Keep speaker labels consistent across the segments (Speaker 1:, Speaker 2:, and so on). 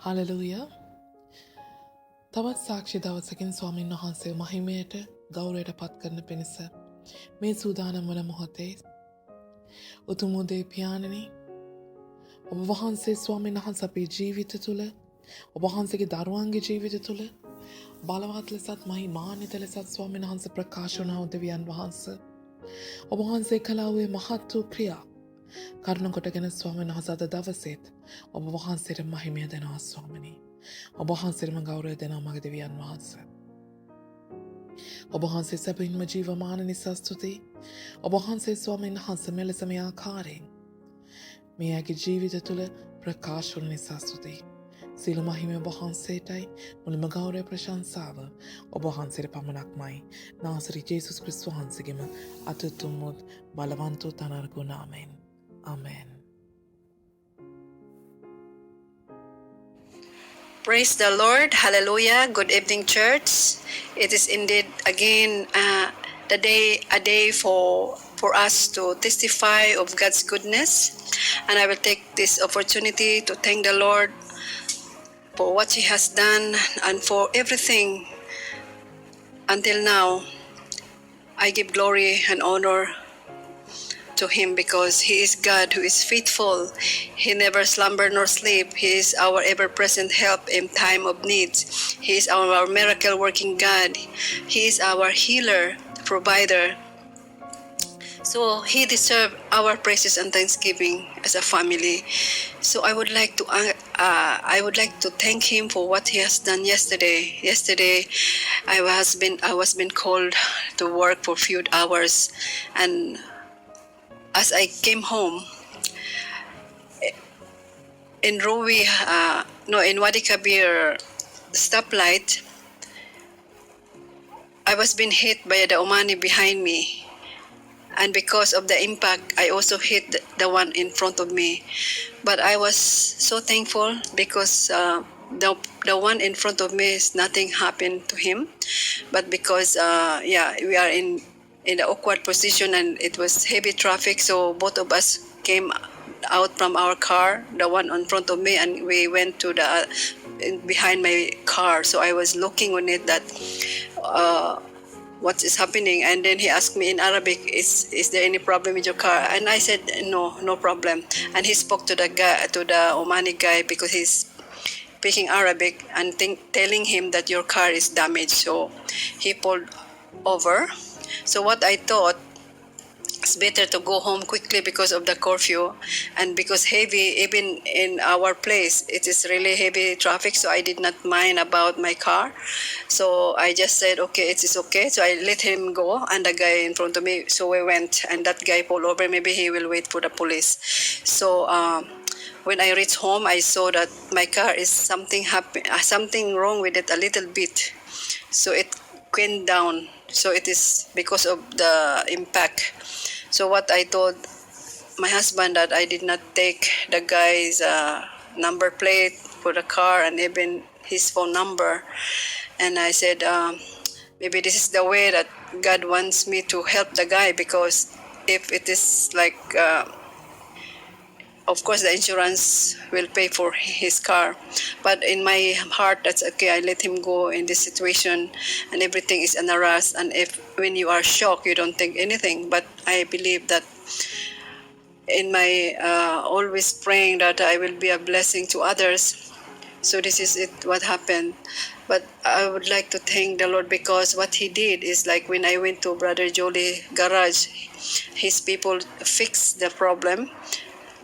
Speaker 1: Hallelujah තවත් සාක්ෂි දවසකින් ස්වාමීන් වහන්සේ මහිමයට ගෞරවයට පත් කරන පිණිස මේ සූදානම් වන මොහොතේ උතුමුදේ පියාණනි ඔබ වහන්සේ ස්වාමීන් වහන්සේ අපේ ජීවිත තුළ ඔබ වහන්සේගේ දරුවන්ගේ ජීවිත තුළ බලවත් ලෙසත් මහිමාන්විත ලෙසත් ස්වාමීන් වහන්සේ ප්‍රකාශ වුණා දෙවියන් වහන්සේ ඔබ වහන්සේ කළා වූ මහත් වූ ක්‍රියා කරුණ කොටගෙන ස්වාමීන් වහන්සේ අද දවසේත් ඔබ වහන්සේට මහිමය දෙනවා ස්වාමිනී ඔබ වහන්සේටම ගෞරවය දෙනවා මගේ දෙවියන් වහන්සේ ඔබ වහන්සේ සැපින්ම ජීවමාන නිසා ස්තුතියි ඔබ වහන්සේ ස්වාමීන් වහන්සේ මෙලෙස මේ ආකාරයෙන් මේ ඇගේ ජීවිත තුළ ප්‍රකාශ වන නිසා ස්තුතියි සියලු මහිමය ඔබ වහන්සේටයි මුලින්ම ගෞරවය ප්‍රශංසාව ඔබ වහන්සේට පමණක්මයි නාසරි ජේසුස් ක්‍රිස්තුස් වහන්සේගේම අතුතුම් මුත් බලවන්ත වූ තනර්ගු නාමයෙන් Amen.
Speaker 2: Praise the Lord. Hallelujah. Good evening, church. It is indeed again a day for us to testify of God's goodness. And I will take this opportunity to thank the Lord for what He has done and for everything until now. I give glory and honor to Him because He is God who is faithful. He never slumber nor sleep. He is our ever-present help in time of needs. He is our miracle working God. He is our healer, provider. So He deserves our praises and thanksgiving as a family. So I would like to thank Him for what He has done yesterday. Yesterday, I was been called to work for a few hours, and as I came home, in in Wadi Kabir stoplight, I was being hit by the Omani behind me. And because of the impact, I also hit the one in front of me. But I was so thankful because the one in front of me, nothing happened to him. But because, we are in the awkward position and it was heavy traffic, so both of us came out from our car, the one in front of me, and we went to the behind my car. So I was looking on it that what is happening, and then he asked me in Arabic, is there any problem with your car? And I said no problem. And he spoke to the guy, to the Omani guy, because he's speaking Arabic, and telling him that your car is damaged. So he pulled over. So what I thought, it's better to go home quickly because of the curfew, and because heavy, even in our place, it is really heavy traffic, so I did not mind about my car. So I just said, okay, it is okay. So I let him go, and the guy in front of me, so we went, and that guy pulled over. Maybe he will wait for the police. So when I reached home, I saw that my car is something wrong with it a little bit. So it went down. So it is because of the impact. So what I told my husband, that I did not take the guy's number plate for the car and even his phone number. And I said, maybe this is the way that God wants me to help the guy, because if it is like, of course the insurance will pay for his car. But in my heart, that's okay, I let him go in this situation, and everything is in a rush. And when you are shocked, you don't think anything. But I believe that in my always praying that I will be a blessing to others. So this is it, what happened. But I would like to thank the Lord, because what He did is, like when I went to Brother Jolie garage, his people fixed the problem.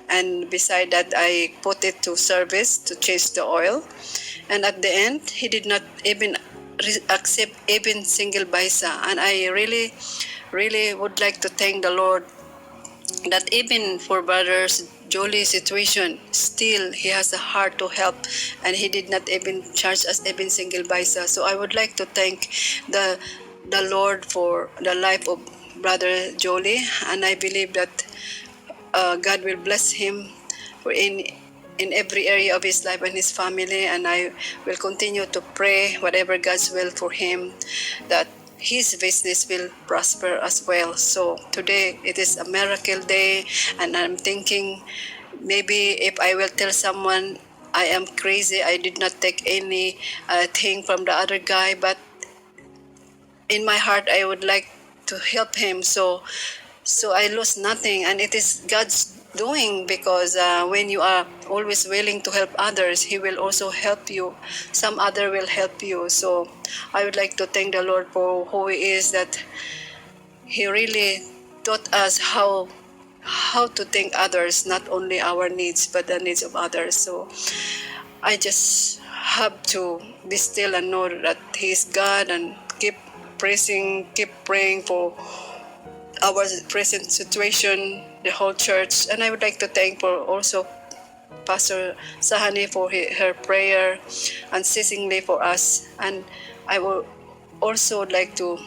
Speaker 2: And beside that, I put it to service to change the oil. And at the end, he did not even accept even single paisa. And I really, really would like to thank the Lord that even for brothers Jolie's situation, still he has a heart to help, and he did not even charge us even single paisa. So I would like to thank the Lord for the life of Brother Jolie, and I believe that God will bless him in every area of his life and his family. And I will continue to pray whatever God's will for him, that his business will prosper as well. So today it is a miracle day, and I'm thinking maybe if I will tell someone I am crazy. I did not take any thing from the other guy, but in my heart I would like to help him. So I lost nothing, and it is God's doing, because when you are always willing to help others, He will also help you. Some other will help you. So I would like to thank the Lord for who He is, that He really taught us how to think others, not only our needs but the needs of others. So I just have to be still and know that He is God, and keep praising, keep praying for our present situation, the whole church. And I would like to thank for also Pastor Sahani for her prayer unceasingly for us. And I would also like to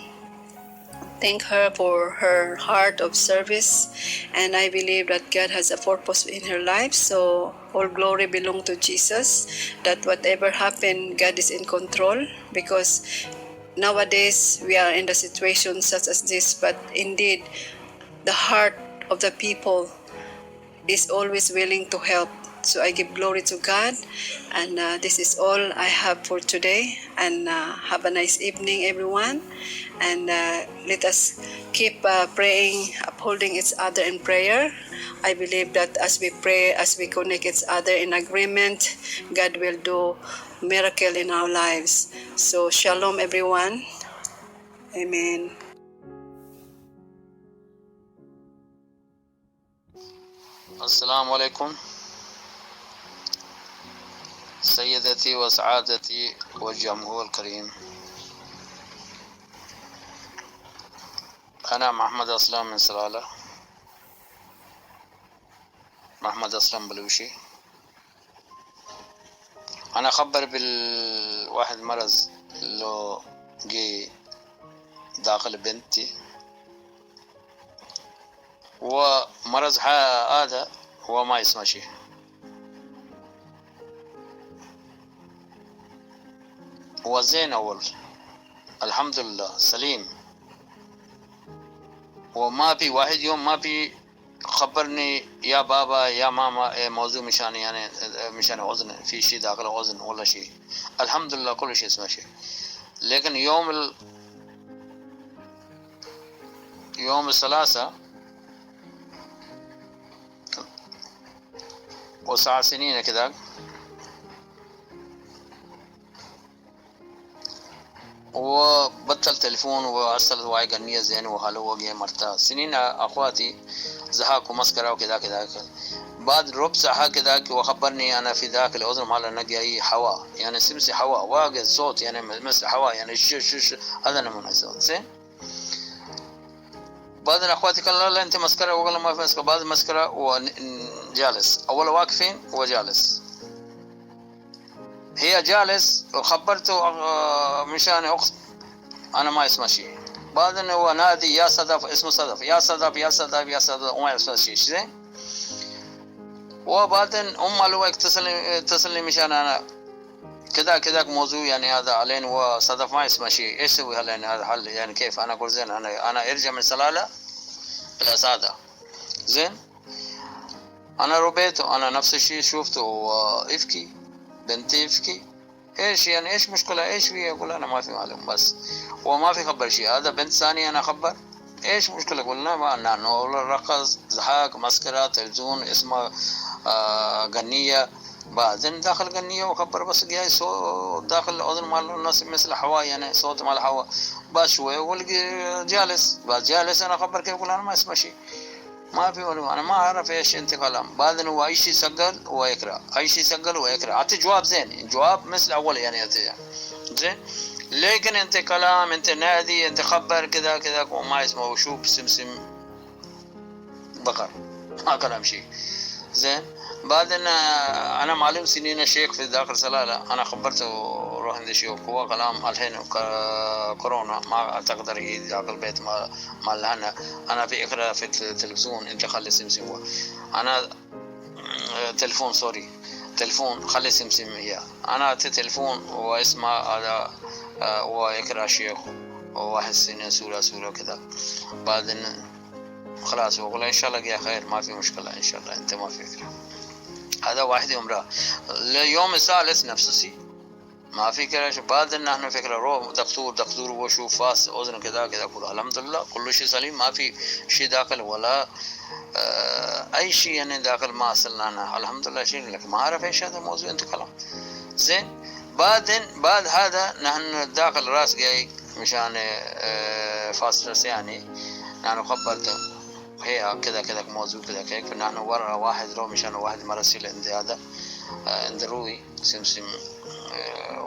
Speaker 2: thank her for her heart of service, and I believe that God has a purpose in her life. So all glory belong to Jesus, that whatever happened, God is in control, because nowadays we are in the situation such as this, but indeed the heart of the people is always willing to help. So I give glory to God, and this is all I have for today. And have a nice evening, everyone. And let us keep praying, upholding each other in prayer. I believe that as we pray, as we connect each other in agreement, God will do miracle in our lives. So shalom, everyone. Amen.
Speaker 3: السلام عليكم سيدتي وسعادتي والجمهور الكريم. أنا محمد أسلم من سلالة، محمد أسلم بلوشي. أنا خبر بالواحد مرض اللي جي داخل بنتي، ومرض هذا هو ما يسمى شيء. هو زين أول الحمد لله سليم، وما في واحد يوم ما في خبرني يا بابا يا ماما موضوع مشان يعني مشان وزن في شيء داخل وزن ولا شيء. الحمد لله كل شيء اسمه شيء. لكن يوم الثلاثاء وسبع سنين كذا وبطل تليفون وأرسل وعي قنية زين وهلو وجه مرتا سنين. أخواتي زهاك ومسكرة وكذا كذا. بعد ربع ساعة كذا وخبرني أنا في ذاك الأذن مال نجي هواء، يعني سمسي هواء واجد صوت يعني مثل هواء يعني شش هذا نمونه صوت زين. بعد أخواتي قال لا أنت مسكرة وقال ما في مسكرة. بعد مسكرة وجالس أول واقفين وجالس، هي جالس وخبرته مشان أخت أنا ما اسمه شيء. بعدين هو نادي يا صدف، اسمه صدف، يا صدف يا صدف يا صدف وما اسمه شيء زين. وبعدين لو اتصل مشان أنا كذا كذا موضوع يعني هذا علينا وصدف ما اسمه شيء، ايش سوي هلا هذا حل يعني كيف؟ أنا أقول زين أنا ارجع من سلالة الأسادة زين. أنا ربيته أنا نفس الشيء شفته وإفكي بنتي إفكي ايش يعني ايش مشكلة ايش فيه؟ يقول انا ما في معلوم بس وما في خبر شيء. هذا بنت ثانية انا خبر ايش مشكلة؟ قلنا ما انه رقص ضحك مسكرة تلفزيون اسمه غنية. بعدين داخل غنية وخبر بس جاي صوت داخل اذن مال الناس مثل هواء يعني صوت مال هواء. بعد شوية ولقي جالس، بعد جالس انا خبر كيف؟ يقول انا ما اسمع شيء ما في ولا انا ما اعرف ايش انت كلام. بعدين هو اي شيء يسجل ويقرا، اي شيء يسجل ويقرا. اعطي جواب زين، جواب مثل اول يعني زين. لكن انت كلام انت نادي انت خبر كذا كذا وما اسمه شوف سمسم بقر ما كلام شيء زين. بعدين انا معلم سنين شيخ في داخل سلالة. انا خبرته روح عند شيوخ هو كلام الحين كورونا ما تقدر يجي داخل البيت ما لنا. انا في اقرا في التلفزيون انت خلي سمسم انا تلفون سوري تلفون خلي سمسم هي انا تلفون واسمه هذا ويقرا شيخ وواحد سنين سورة كذا. بعدين خلاص وقول ان شاء الله يا خير ما في مشكلة ان شاء الله انت ما في فكرة. هذا واحد عمره اليوم الثالث نفس الشيء ما في كده. بعد ان احنا فكره روح دكتور وشوف فاس اذن كذا كذا كله الحمد لله كل شيء سليم ما في شيء داخل ولا اي شيء يعني داخل ما اصلنا الحمد لله شيء لك ما اعرف ايش هذا الموضوع انت كلام زين. بعد هذا نحن داخل راس جاي مشان فاسترس يعني نحن خبرته هي كذا كذا موضوع كذا كيك فنحن ورا واحد رو مشان واحد مرسل عند هذا عند روي سمسم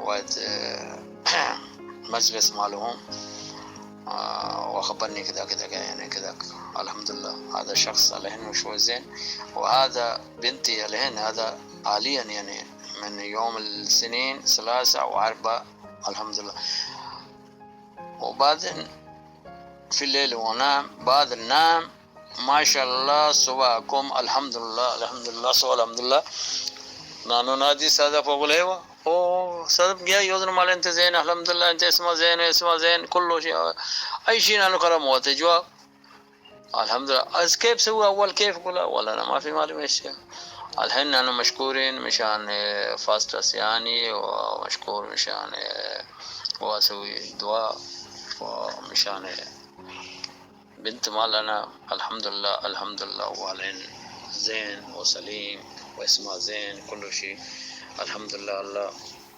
Speaker 3: واحد مجلس مالهم وخبرني كذا كذا يعني كذا الحمد لله هذا شخص عليهن شوي زين. وهذا بنتي عليهن هذا حاليا يعني من يوم السنين 3 و4 الحمد لله. وبعدين في الليل ونام بعد نام ما شاء الله صباحكم الحمد لله صباح الحمد لله نانو نادي سادة فوق هو او سادة جاي يوزن مال انت زين الحمد لله انت اسمه زين كله شيء اي شيء نانو كرم موت جواب الحمد لله. از كيف سوى اول كيف قولا ولا انا ما في معلومه ايش الحين نحن مشكورين مشان فاسترس يعني ومشكور مشان واسوي دعاء ومشان بنت مالنا الحمد لله وعلين زين وسليم واسمها زين كل شيء الحمد لله. الله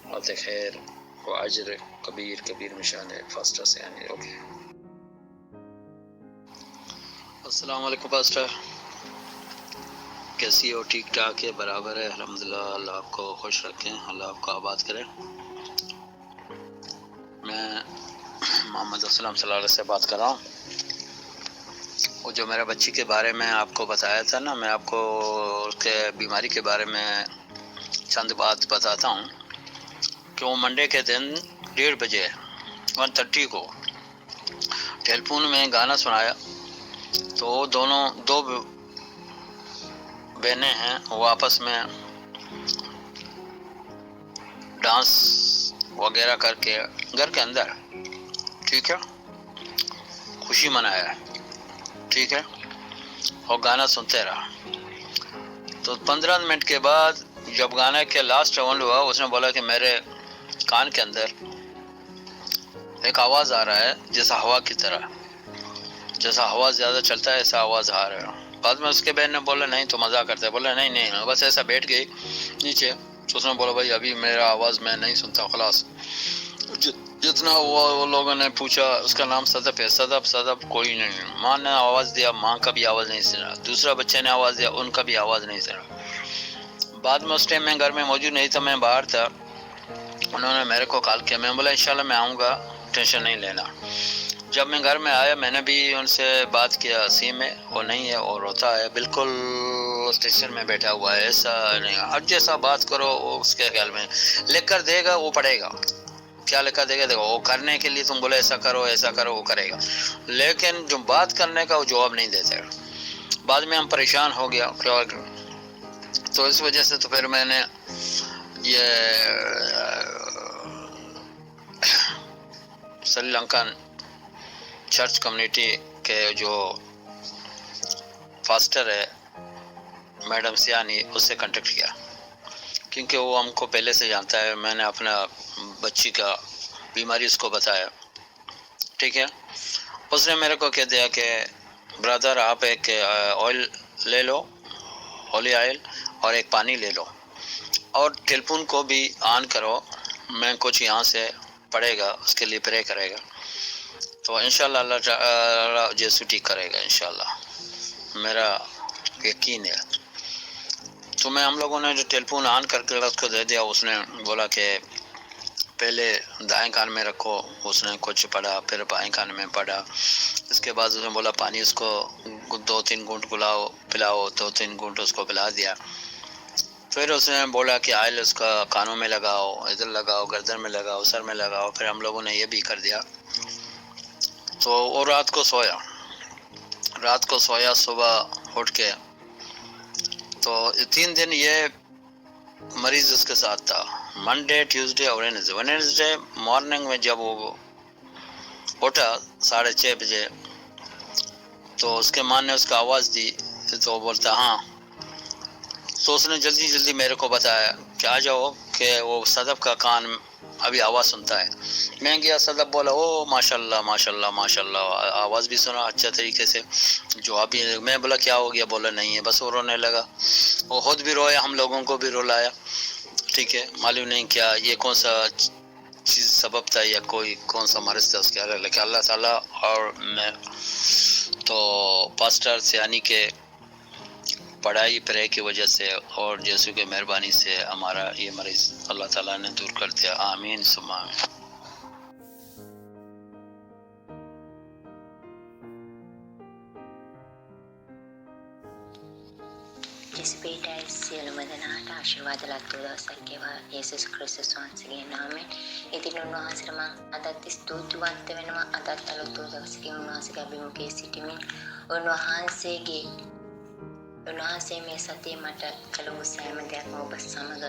Speaker 3: يعطيك خير واجر كبير مشان فاسترس يعني. اوكي السلام علیکم پاسٹر کیسی ہو؟ ٹھیک ٹھاک ہے برابر ہے الحمدللہ. اللہ آپ کو خوش رکھیں اللہ آپ کو آباد کرے. میں محمد اسلم صلی اللہ علیہ سے بات کر رہا ہوں. وہ جو میرا بچی کے بارے میں آپ کو بتایا تھا نا میں آپ کو اس کے بیماری کے بارے میں چند بات بتاتا ہوں کہ وہ منڈے کے دن 1:30 بجے 1:30 کو ٹیلیفون میں گانا سنایا تو وہ دو بہنیں ہیں وہ آپس میں ڈانس وغیرہ کر کے گھر کے اندر ٹھیک ہے خوشی منایا ٹھیک ہے اور گانا سنتے رہا. تو 15 منٹ کے بعد جب گانے کے لاسٹ راؤنڈ ہوا اس نے بولا کہ میرے کان کے اندر ایک آواز آ رہا ہے جیسا ہوا کی طرح جیسا ہوا زیادہ چلتا ہے ایسا آواز آ رہا ہے. بعد میں اس کے بہن نے بولا نہیں تو مزاق کرتا ہے. بولا نہیں بس ایسا بیٹھ گئی نیچے. تو اس نے بولا بھائی ابھی میرا آواز میں نہیں سنتا خلاص. جتنا ہوا وہ لوگوں نے پوچھا اس کا نام صدف ہے. صدف کوئی نہیں. ماں نے آواز دیا ماں کا بھی آواز نہیں سنا. دوسرا بچے نے آواز دیا ان کا بھی آواز نہیں سنا. بعد میں اس ٹائم میں گھر میں موجود نہیں تھا میں باہر تھا. انہوں نے میرے کو کال کیا. میں بولا انشاءاللہ میں آؤں گا ٹینشن نہیں لینا. جب میں گھر میں آیا میں نے بھی ان سے بات کیا سیم میں وہ نہیں ہے اور روتا ہے بالکل اسٹیشن میں بیٹھا ہوا ہے ایسا نہیں. ہر جیسا بات کرو اس کے خیال میں لکھ کر دے گا وہ پڑھے گا. کیا لکھا دے گا دیکھو وہ کرنے کے لیے تم بولے ایسا کرو وہ کرے گا لیکن جو بات کرنے کا وہ جواب نہیں دیتے. بعد میں ہم پریشان ہو گیا تو اس وجہ سے تو پھر میں نے یہ سری لنکن چرچ کمیونٹی کے جو فاسٹر ہے میڈم سیانی اس سے کنٹیکٹ کیا کیونکہ وہ ہم کو پہلے سے جانتا ہے. میں نے اپنا بچی کا بیماری اس کو بتایا ٹھیک ہے. اس نے میرے کو کہہ دیا کہ برادر آپ ایک آئل لے لو ہولی آئل اور ایک پانی لے لو اور ٹیلیفون کو بھی آن کرو. میں کچھ یہاں سے پڑھے گا اس کے لیے پرے کرے گا تو انشاءاللہ اللہ جیسو ٹھیک کرے گا انشاءاللہ میرا یقین ہے. تو میں ہم لوگوں نے جو ٹیلیفون آن کر کے اس کو دے دیا. اس نے بولا کہ پہلے دائیں کان میں رکھو. اس نے کچھ پڑھا پھر بائیں کان میں پڑھا. اس کے بعد اس نے بولا پانی اس کو 2-3 گھونٹ پلاؤ 2-3 گھونٹ اس کو پلا دیا. پھر اس نے بولا کہ آئل اس کا کانوں میں لگاؤ ادھر لگاؤ گردن میں لگاؤ سر میں لگاؤ. پھر ہم لوگوں نے یہ بھی کر دیا. تو وہ رات کو سویا صبح اٹھ کے تو 3 دن یہ مریض اس کے ساتھ تھا. منڈے ٹیوزڈے اور وینسڈے مارننگ میں جب وہ اٹھا 6:30 بجے تو اس کے ماں نے اس کا آواز دی تو بولتا ہاں تو اس نے جلدی جلدی میرے کو بتایا کہ آ جاؤ کہ وہ صدف کا کان ابھی آواز سنتا ہے. میں گیا, صدف بولا او ماشاء اللہ ماشاء اللہ ماشاء اللہ, آواز بھی سنا اچھا طریقے سے. جواب بھی, میں بولا کیا ہو گیا, بولا نہیں ہے, بس وہ رونے لگا. وہ خود بھی رویا, ہم لوگوں کو بھی رلایا. ٹھیک ہے, معلوم نہیں کیا یہ کون سا چیز سبب تھا یا کوئی کون سا مرض تھا اس کے, لیکن اللہ تعالیٰ اور میں تو پاسٹر سے یعنی کہ پڑھائی پرے کی وجہ سے اور یسوع کی مہربانی سے ہمارا یہ مریض اللہ تعالیٰ نے دور کر دیا. آمین ثم آمین.
Speaker 4: ජෙසිපේටයි සියලුම දෙනාට ආශිර්වාද ලැබුව දවසක් වේවා යේසුස් ක්‍රිස්තුස් වහන්සේගේ නාමයෙන්. ඉතින් උන්වහන්සේට මම අදත් ස්තුතිවන්ත වෙනවා. අදත් අලුත් දවසකින් උන්වහන්සේගේ අභිමුඛයේ සිටමින් උන්වහන්සේ මේ සතියේ මට කළ වූ සෑම දෙයක්ම ඔබ සමග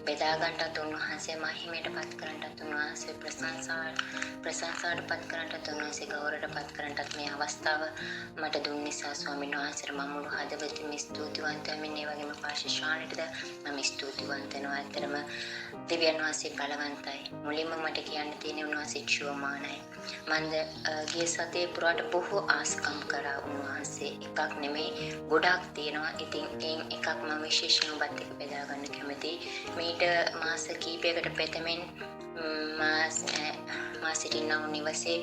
Speaker 4: බෙදා ගන්නටත් උන්වහන්සේ මහිමයට පත් කරන්නටත් උන්වහන්සේ ප්‍රශංසාවට පත් කරන්නටත් උන්වහන්සේ ගෞරවයට පත් කරන්නටත් මේ අවස්ථාව මට දුන් නිසා ස්වාමීන් වහන්සේට මම මුළු හදවතින්ම ස්තුතිවන්ත වෙමින් ඒ වගේම පාශිෂාණිටද මම ස්තුතිවන්ත වෙනවා. ඇත්තටම දෙවියන් වහන්සේ බලවන්තයි. මුලින්ම මට කියන්න තියෙන්නේ උන්වහන්සේ ජීවමානයි. මන්ද ගිය සතියේ පුරාට බොහෝ ආස්කම් කරා උන්වහන්සේ. එකක් නෙමෙයි ගොඩක් තියෙනවා. ඉතින් එකක් මම විශේෂයෙන් ඔබත් එක්ක බෙදා ගන්න කැමතියි. මීට මාස කිහිපයකට පෙතමින් මා සිටිනා වූ නිවසේ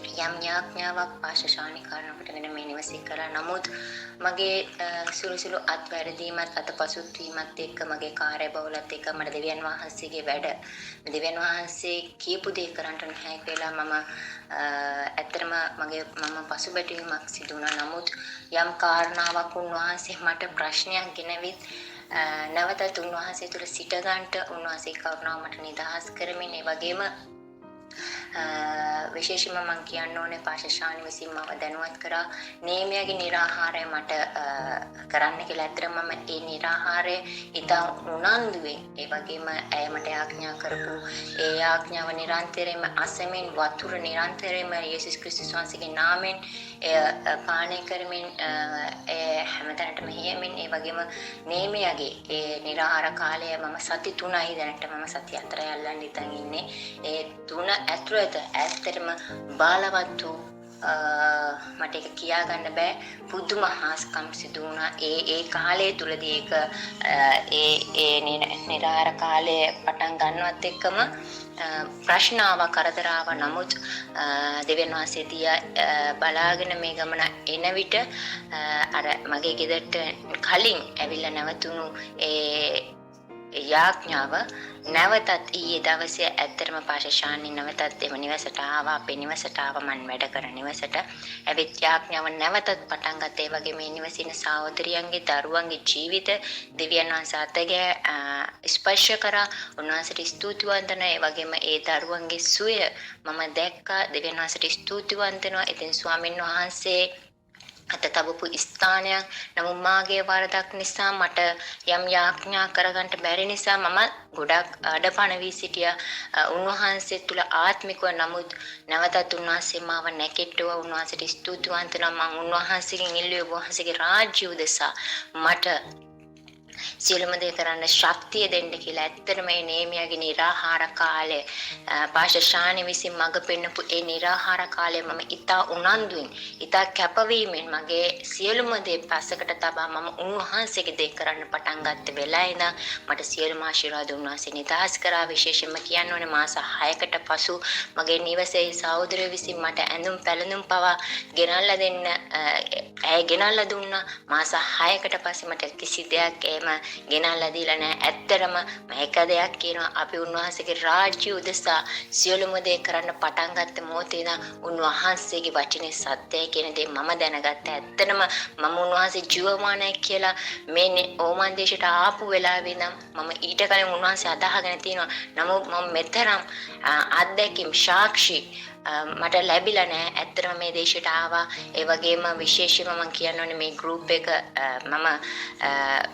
Speaker 4: යම් යාඥාවක් පාශාශානි කාරණාවකටගෙන මේ නිවසේ කරා. නමුත් මගේ සුළුසුළු අත්වැරදීමත් අතපසුත් වීමත් එක්ක මගේ කාර්යබහුලත් එක්ක මට දෙවියන් වහන්සේගේ වැඩ දෙවියන් වහන්සේ කියපු දේ කරන්න නැහැ කියලා මම ඇත්තටම මම පසුබැටීමක් සිදු වුණා. නමුත් යම් කාරණාවක් උන්වහන්සේ මට ප්‍රශ්නයක් ගෙනවිත් නැවතත් උන්වහන්සේ තුළ සිට ගන්නට උන්වහන්සේ කරුණාව මට නිදහස් කරමින් ඒ වගේම විශේෂයෙන්ම මම කියන්න ඕනේ පාශාශානි විසින් මම දැනුවත් කරා නේමියාගේ निराහාරය මට කරන්න කියලා. ඇත්තටම මම ඒ निराහාරය ඉතා උනන්දුවෙන් ඒ වගේම ඇය මට ආඥා කරපු ඒ ආඥාව නිරන්තරයෙන්ම අසමින් වතුර නිරන්තරයෙන්ම යේසුස් ක්‍රිස්තුස් වහන්සේගේ නාමයෙන් පානය කරමින් හැමතැනටම හියමින් ඒ වගේම නේමියාගේ ඒ निराහාර කාලය මම සති 3යි දැනට මම සති 4යි අල්ලන් ඉතින් ඉන්නේ. ඒ 3 ඇතුළත ඇත්තටම බාලවත් වූ මට ඒක කියා ගන්න බෑ පුදුම හාස්කම් සිදු වුණා. ඒ කාලය තුලදී ඒ නිරාහාර කාලය පටන් ගන්නවත් එක්කම ප්‍රශ්නාව කරදරාව. නමුත් දෙවියන් වහන්සේ තියා බලාගෙන මේ ගමන එන විට අර මගේ ගෙදරට කලින් ඇවිල්ලා නැවතුණු යාඥාව නැවතත් ඊයේ දවසේ ඇත්තටම පාශාශානි නැවතත් එම නිවසට ආවා. අපේ නිවසට ආවා, මම වැඩ කරන නිවසට. ඇවිත් යාඥාව නැවතත් පටන් ගත්තා. ඒ වගේ මේ නිවසින සහෝදරියන්ගේ දරුවන්ගේ ජීවිත දෙවියන් වහන්සේ අතගේ ස්පර්ශ කරා. උන්වහන්සේට ස්තුතිවන්ත වෙනවා. ඒ වගේම ඒ දරුවන්ගේ සුවය මම දැක්කා. දෙවියන් වහන්සේට ස්තුතිවන්ත වෙනවා. ඉතින් ස්වාමින් වහන්සේ අත තබපු ස්ථානයක්. නමුත් මාගේ වරදක් නිසා මට යම් යාඥා කරගන්න බැරි නිසා මම ගොඩක් අඩපණ වී සිටියා උන්වහන්සේ තුල ආත්මිකව. නමුත් නැවතත් උන්වහන්සේ මාව නැකෙට්ටුවා. උන්වහන්සේට ස්තුතිවන්ත වෙනවා. මම උන්වහන්සේගෙන් ඉල්ලුවේ වහන්සේගේ රාජ්‍ය උදෙසා මට සියලුම දේ කරන්න ශක්තිය දෙන්න කියලා. ඇත්තටම මේ නේමියාගේ निराහාර කාලය පාශාශානි විසින් මඟ පෙන්නපු ඒ निराහාර කාලය මම ඉතා උනන්දුවෙන් ඉතා කැපවීමෙන් මගේ සියලුම දේ පස්සකට තබා මම උන්වහන්සේගේ දේ කරන්න පටන් ගත්ත වෙලාවේ ඉඳන් මට සියලුම ආශිර්වාද උන්වහන්සේ නිදහස් කරා. විශේෂයෙන්ම කියන්න ඕනේ මාස 6කට පසු මගේ නිවසේ සහෝදරයෝ විසින් මට ඇඳුම් පැළඳුම් පවා ගෙනල්ලා දෙන්න ඇය ගෙනල්ලා දුන්නා. මාස 6කට පස්සේ මට කිසි දෙයක් ගෙනල්ලා දීලා නැහැ. ඇත්තටම මම එක දෙයක් කියනවා, අපි උන්වහන්සේගේ රාජ්‍ය උදෙසා සියලුම දේ කරන්න පටන් ගත්ත මොහොතේ ඉඳන් උන්වහන්සේගේ වචනේ සත්‍යයි කියන දේ මම දැනගත්තා. ඇත්තටම මම උන්වහන්සේ ජීවමානයි කියලා මේ ඕමන් දේශයට ආපු වෙලාවේ ඉඳන් මම ඊට කලින් උන්වහන්සේ අදහගෙන තියෙනවා. නමුත් මම මෙතරම් අත්දැකීම් සාක්ෂි මට ලැබිලා නැහැ. ඇත්තටම මේ දේශයට ආවා. ඒ වගේම විශේෂයෙන්ම මම කියන්න ඕනේ මේ ගෲප් එක මම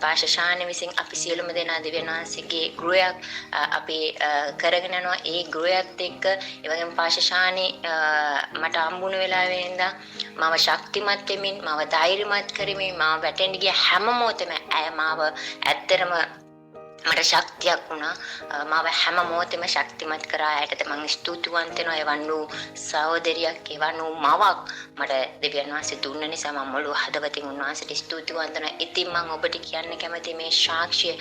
Speaker 4: පාෂාෂානි විසින් අපි සියලුම දෙනා දෙවියන් වහන්සේගේ ගෘහයක් අපි කරගෙන යනවා. ඒ ගෘහයත් එක්ක ඒ වගේම පාෂාෂානි මට හම්බුන වෙලාවේ ඉඳන් මම ශක්තිමත් වෙමින් මම ධෛර්යමත් කරමින් මම වැටෙන්න ගිය හැම මොහොතෙම ඇය මාව ඇත්තටම මට ශක්තියක් වුණා. මාව හැම මොහොතෙම ශක්තිමත් කරා. ඇයට මම ස්තුතිවන්ත වෙනවා. එවන් වූ සහෝදරියක්, එවන් වූ මවක් මට දෙවියන් වහන්සේ දුන්න නිසා මම මුළු හදවතින් උන්වහන්සේට ස්තුතිවන්ත වෙනවා. ඉතින් මම ඔබට කියන්න කැමති මේ සාක්ෂිය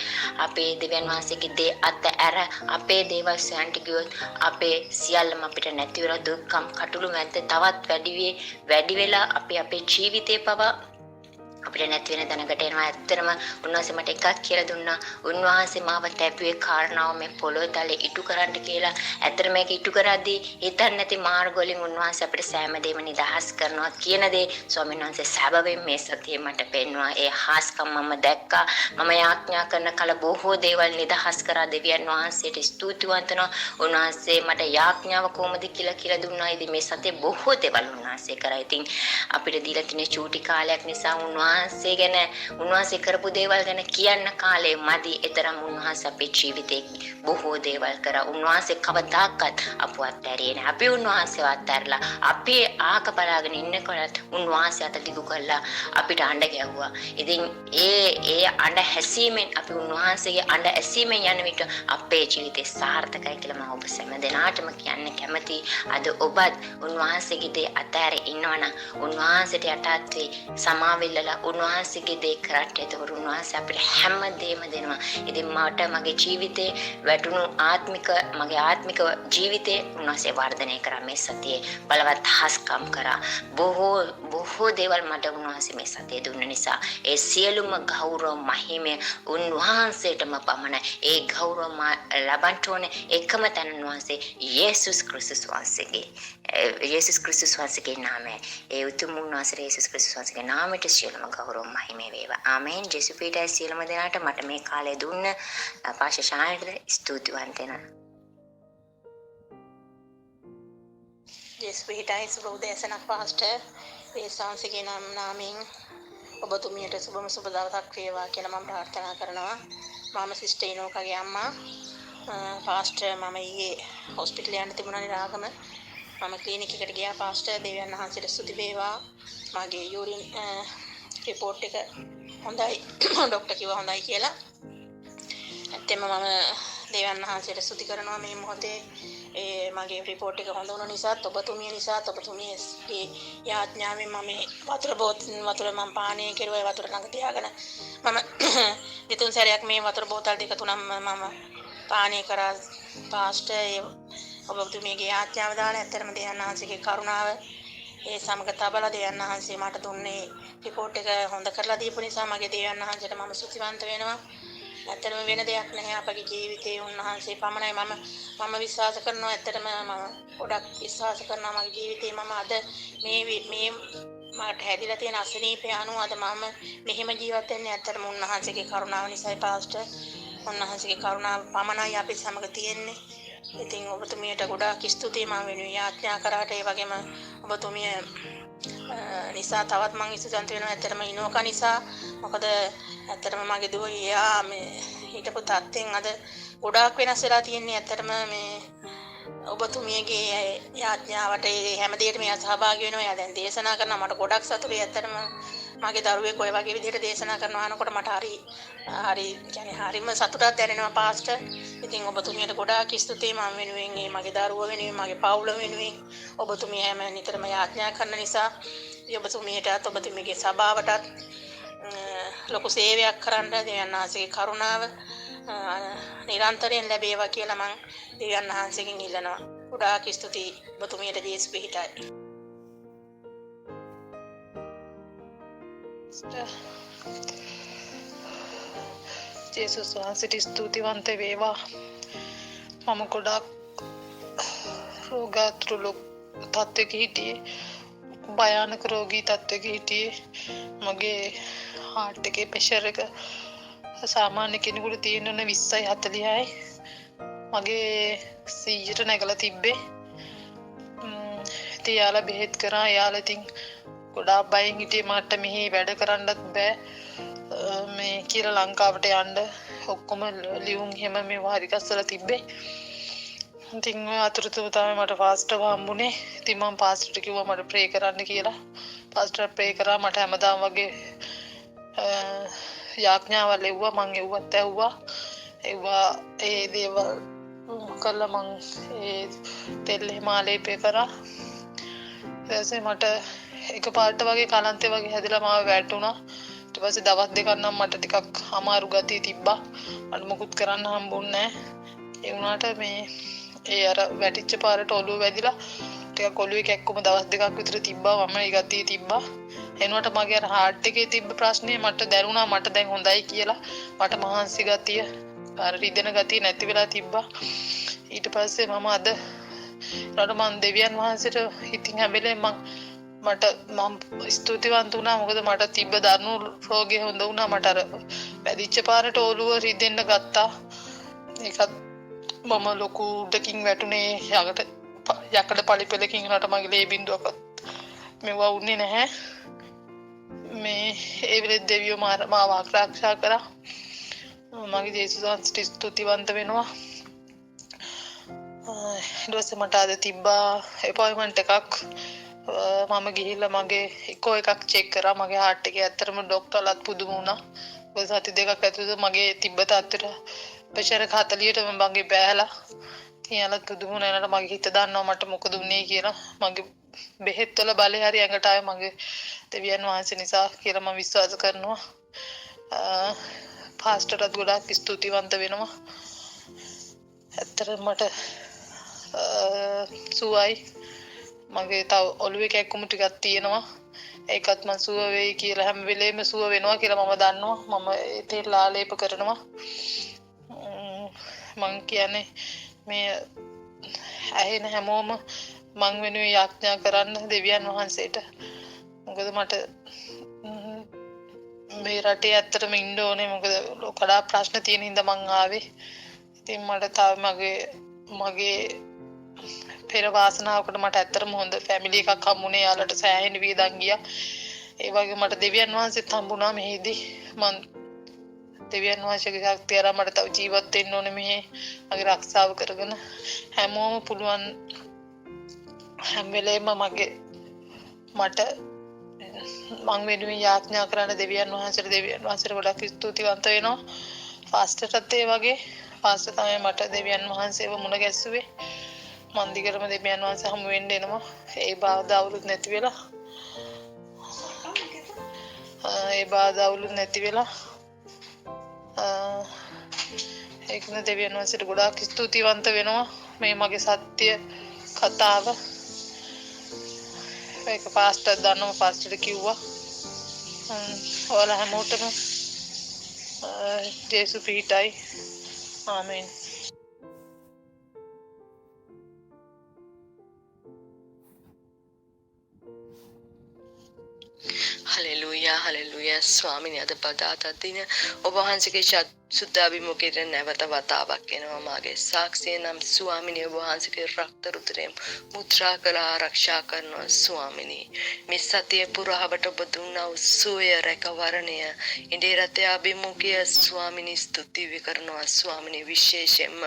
Speaker 4: අපේ දෙවියන් වහන්සේගේ දේ අතහැර අපේ දේවල් සයන්ට ගියොත් අපේ සියල්ලම අපිට නැති වෙලා දුක්ඛම් කටුළු මැද්ද තවත් වැඩි වෙලා අපේ ජීවිතේ පවා අපිට නැති වෙන තැනකට එනවා. ඇත්තටම උන්වහන්සේ මට එකක් කියලා දුන්නා. උන්වහන්සේ මාව තැපුවේ කාරණාව මේ පොළොව තලේ ඉටු කරන්න කියලා. ඇත්තටම මේක ඉටු කරද්දී හිතන්නේ නැති මාර්ග වලින් උන්වහන්සේ අපිට සෑම දෙයක්ම නිදහස් කරනවා කියන දේ ස්වාමීන් වහන්සේ සැබවින් මේ සතියේ මට පෙන්වුවා. ඒ හාස්කම් මම දැක්කා. මම යාඥා කරන කල බොහෝ දේවල් නිදහස් කරා. දෙවියන් වහන්සේට ස්තුතිවන්ත වෙනවා. උන්වහන්සේ මට යාඥාව කොහොමද කියලා දුන්නා. ඉතින් මේ සතියේ බොහෝ දේවල් උන්වහන්සේ කරා. ඉතින් අපිට දීලා තියෙන චූටි කාලයක් නිසා උන්වහන්සේ ගැන උන්වහන්සේ කරපු දේවල් ගැන කියන්න කාලේ මදි. ඒතරම් උන්වහන්සේ අපේ ජීවිතේ බොහෝ දේවල් කරා. උන්වහන්සේ කවදාකවත් අපව අත්හැරියේ නැහැ. අපි උන්වහන්සේව අත්හැරලා අපි ආක බලාගෙන ඉන්නකොට උන්වහන්සේ අත දිගු කළා අපිට අඬ ගැව්වා. ඉතින් ඒ අඬ හැසීමෙන් අපි උන්වහන්සේගේ අඬ ඇසීමෙන් යන විට අපේ ජීවිතේ සාර්ථකයි කියලා මම ඔබ සෑම දෙනාටම කියන්න කැමතියි. අද ඔබත් උන්වහන්සේගේ දේ අත්හැර ඉන්නවනම් උන්වහන්සේට යටත් වෙයි. සමාවෙල්ලලා උන්වහන්සේගේ දේ කරට. ඒතකොට උන්වහන්සේ අපිට හැම දෙයක්ම දෙනවා. ඉතින් මට මගේ ජීවිතේ වැටුණු මගේ ආත්මික ජීවිතේ උන්වහන්සේ වර්ධනය කරා. මේ සතියේ බලවත් හස්කම් කරා. බොහෝ දේවල් මට උන්වහන්සේ මේ සතියේ දුන්න නිසා ඒ සියලුම ගෞරව මහිමය උන්වහන්සේටම පමණයි. ඒ ගෞරව ලබන්න ඕනේ එකම තැන උන්වහන්සේ යේසුස් ක්‍රිස්තුස් වහන්සේගේ නාමයෙන්. ඒ උතුම් උන්වහන්සේ යේසුස් ක්‍රිස්තුස් වහන්සේගේ නාමයට සියලුම ගෞරව මහිමය වේවා. ආමේන්. ජේසු පීඨයි සියලුම දෙනාට මට මේ කාලේ දුන්න පාෂාෂානට ස්තුතිවන්ත වෙනවා.
Speaker 5: ජේසු පීඨයි සුබ උදෑසනක් පාස්ටර්. මේ සංසිගේ නාමයෙන් ඔබතුමියට සුබ දවසක් වේවා කියලා මම ප්‍රාර්ථනා කරනවා. මම සිස්ටර් ඉනෝකගේ අම්මා. පාස්ටර් මම ඊයේ හොස්පිටල් යන්න තිබුණා නිරාගම. මම ක්ලිනික් එකට ගියා පාස්ටර්. දෙවියන් වහන්සේට ස්තුති වේවා. මගේ යූරින් රිපෝට් එක හොඳයි. ડોක්ටර් කිව්වා හොඳයි කියලා. ඇත්තෙන්ම මම දෙවියන් වහන්සේට ස්තුති කරනවා මේ මොහොතේ. ඒ මගේ රිපෝට් එක හොඳ වුණ නිසාත් ඔබතුමිය නිසාත් ඔබතුමියගේ යාඥාවෙන් මම වතුර මම පානය කෙරුවා. වතුර ළඟ තියාගෙන මම දෙතුන් සැරයක් මේ වතුර බෝතල් දෙක තුනක් මම පානය කරා පාස්ටර්. ඔබතුමියගේ යාඥාව දාලා ඇත්තටම දෙවියන් වහන්සේගේ කරුණාව ඒ සමග තබලා දෙවියන් වහන්සේ මට දුන්නේ රිපෝට් එක හොඳ කරලා දීපු නිසා මගේ දෙවියන් වහන්සේට මම ස්තුතිවන්ත වෙනවා. ඇත්තටම වෙන දෙයක් නැහැ අපගේ ජීවිතේ උන්වහන්සේ පමණයි. මම විශ්වාස කරනවා. ඇත්තටම මම ගොඩක් විශ්වාස කරනවා මගේ ජීවිතේ මම අද මේ මට හැදිලා තියෙන අසනීපය අනුව අද මම මෙහෙම ජීවත් වෙන්නේ ඇත්තටම උන්වහන්සේගේ කරුණාව නිසායි පාස්ටර්. උන්වහන්සේගේ කරුණාව පමණයි අපි සමග තියෙන්නේ. ඉතින් ඔබතුමියට ගොඩාක් ස්තුතියි. මම වෙනුවෙන් යාඥා කරාට ඒ වගේම ඔබතුමිය නිසා තවත් මම ස්තුතිවන්ත වෙනවා. ඇත්තටම ඉනෝක නිසා. මොකද ඇත්තටම මගේ දුව යා මේ හිටපු තත්ත්වෙන් අද ගොඩාක් වෙනස් වෙලා තියෙන්නේ. ඇත්තටම මේ ඔබතුමියගේ යාඥාවට හැම දෙයකටම එයා සහභාගී වෙනවා. එයා දැන් දේශනා කරනවා. මට ගොඩක් සතුටුයි. ඇත්තටම මගේ දරුවෙක් ඔය වගේ විදිහට දේශනා කරනවා අහනකොට මට හරිම සතුටක් දැනෙනවා පාස්ටර්. ඉතින් ඔබතුමියට ගොඩාක් ස්තුතියි. මම වෙනුවෙන් මගේ දරුවෝ වෙනුවෙන් මගේ පවුල වෙනුවෙන් ඔබතුමිය හැම නිතරම යාඥා කරන නිසා ඔබතුමියටත් ඔබතුමියගේ සභාවටත් ලොකු සේවයක් කරන්න දෙවියන් වහන්සේගේ කරුණාව නිරන්තරයෙන් ලැබේවා කියලා මම දෙවියන් වහන්සේගෙන් ඉල්ලනවා. ගොඩාක් ස්තුතියි ඔබතුමියට. ජේසු පිහිටයි.
Speaker 6: ජේසුස් වහන්සේට ස්තුතිවන්ත වේවා. මම ගොඩක් රෝගාතුරු තත්ත්වයක හිටියේ. භයානක රෝගී තත්ත්වයක හිටියේ. මගේ හાર્ට් එකේ ප්‍රෙෂර් එක සාමාන්‍ය කෙනෙකුට තියෙන 20යි 40යි. මගේ 100ට නැගලා තිබ්බේ. ඉතින් යාලා බෙහෙත් කරා. යාලා ඉතින් ගොඩාක් බයෙන් හිටියේ මට මෙහි වැඩ කරන්නත් බෑ. මේ කියලා ලංකාවට යන්න ඔක්කොම ලියුම් එහෙම මේවා හරි ගස්සලා තිබ්බේ. ඉතින් ඔය අතරතුර තමයි මට පාස්ටර් හම්බුනේ. ඉතින් මම පාස්ටර්ට කිව්වා මට ප්‍රේ කරන්න කියලා. පාස්ටර් ප්‍රේ කරා. මට හැමදාම වගේ යාඥාවල් එව්වා. මං එව්වත් ඇහුවා. ඒ දේවල් කළා. මං ඒ තෙල් එහෙම ආලේපය කරා. ඊපස්සේ මට එකපාරට වගේ කලන්තේ වගේ හැදලා මාව වැටුණා. ඊට පස්සේ දවස් දෙකක් නම් මට ටිකක් අමාරු ගතිය තිබ්බා. මට මොකුත් කරන්න හම්බුන්නේ නැහැ. ඒ වුණාට මේ ඒ අර වැටිච්ච පාරට ඔළුව වැදිලා ටිකක් ඔළුවේ කැක්කුම දවස් දෙකක් විතර තිබ්බා. මම ඒ ගතිය තිබ්බා. එනකොට මගේ අර හાર્ට් එකේ තිබ්බ ප්‍රශ්නේ මට දැනුණා. මට දැන් හොඳයි කියලා. මට මහන්සි ගතිය අර රිදෙන ගතිය නැති වෙලා තිබ්බා. ඊට පස්සේ මම අද ඊට මම දෙවියන් වහන්සේට ඉතින් හැම වෙලේම මට ස්තුතිවන්ත වුණා. මොකද මට තිබ්බ දරුණු රෝගය හොඳ වුණා. මට අර වැදිච්ච පාරට ඔළුව රිදෙන්න ගත්තා. ඒකත් මම ලොකු උඩකින් වැටුනේ යකඩ පළිපෙලකින්. නට මගේ ලේ බින්දුවක්වත් මෙවුවා උන්නේ නැහැ. මේ ඒ වෙලේ දෙවියෝ මාව ආරක්ෂා කරා. මගේ ජේසුස් වහන්සේට ස්තුතිවන්ත වෙනවා. ඊට පස්සේ මට අද තිබ්බා අපොයින්ට්මන්ට් එකක්. මම ගිහිල්ලා මගේ ඉකෝ එකක් චෙක් කරා. මගේ හાર્ට් එකේ ඇත්තටම ડોක්ටර්ලාත් පුදුම වුණා. මොකද සති දෙකක් ඇතුළත මගේ තිබ්බ තත්ත්වයට ප්‍රෙෂර් 40ට මගේ බෑලා. තියලා පුදුම වුණා. එනට මගේ හිත දන්නවා මට මොකද උනේ කියලා. මගේ බෙහෙත් වල බලය හරි ඇඟට ආවේ මගේ දෙවියන් වහන්සේ නිසා කියලා මම විශ්වාස කරනවා. පාස්ටර්ට ගොඩාක් ස්තුතිවන්ත වෙනවා. ඇත්තටම මට සුවයි. මගේ තව ඔළුවේ කැක්කුම ටිකක් තියෙනවා. ඒකත් මම සුව වෙයි කියලා හැම වෙලේම සුව වෙනවා කියලා මම දන්නවා. මම ඒ තෙල් ආලේප කරනවා. මං කියන්නේ මේ ඇහෙන හැමෝම මං වෙනුවෙන් යාඥා කරන්න දෙවියන් වහන්සේට. මොකද මට මේ රටේ ඇත්තටම ඉන්න ඕනේ. මොකද ලොකඩා ප්‍රශ්න තියෙන හින්දා මං ආවේ. ඉතින් මට තව මගේ පෙර වාසනාවකට මට ඇත්තටම හොඳ ෆැමිලි එකක් හම්බුනේ. යාළුවට සෑහෙන වේදන් ගියා. ඒ වගේ මට දෙවියන් වහන්සේත් හම්බුණා මෙහිදී. මං දෙවියන් වහන්සේගේ ශක්තිය අරන් මට තව ජීවත් වෙන්න ඕනේ මෙහි. මගේ ආරක්ෂාව කරගෙන හැමෝම පුළුවන් හැම වෙලේම මට මං වෙනුවෙන් යාඥා කරන දෙවියන් වහන්සේට ගොඩක් ස්තුතිවන්ත වෙනවා. පාස්ටර්ටත් ඒ වගේ. පාස්ටර් තමයි මට දෙවියන් වහන්සේව මුණ ගැස්සුවේ. මන් දිගටම දෙවියන් වහන්සේ හමු වෙන්න එනවා. ඒ බාධාවලුත් නැති වෙලා ඒකන දෙවියන් වහන්සේට ගොඩාක් ස්තුතිවන්ත වෙනවා. මේ මගේ සත්‍ය කතාව ඒක පාස්ටර් දන්නවා. පාස්ටර්ට කිව්වා ඔයාලා හැමෝටම ජේසු පිහිටයි. ආමේන්.
Speaker 7: හලෙලුයා ස්වාමිනී අද පදාත දින ඔබ වහන්සේගේ සුද්ධාභිමුඛයට නැවත වතාවක් එනවා. මාගේ සාක්ෂිය නම් ස්වාමිනී ඔබ වහන්සේගේ රක්ත රුධිරයෙන් මුත්‍රා කළ ආරක්ෂා කරනවා. ස්වාමිනී මේ සතිය පුරාවට ඔබ දුන්නා වූ සුවය රැකවරණය ඉන්දිය රටේ අභිමුඛය ස්වාමිනී ස්තුති කරනවා. ස්වාමිනී විශේෂයෙන්ම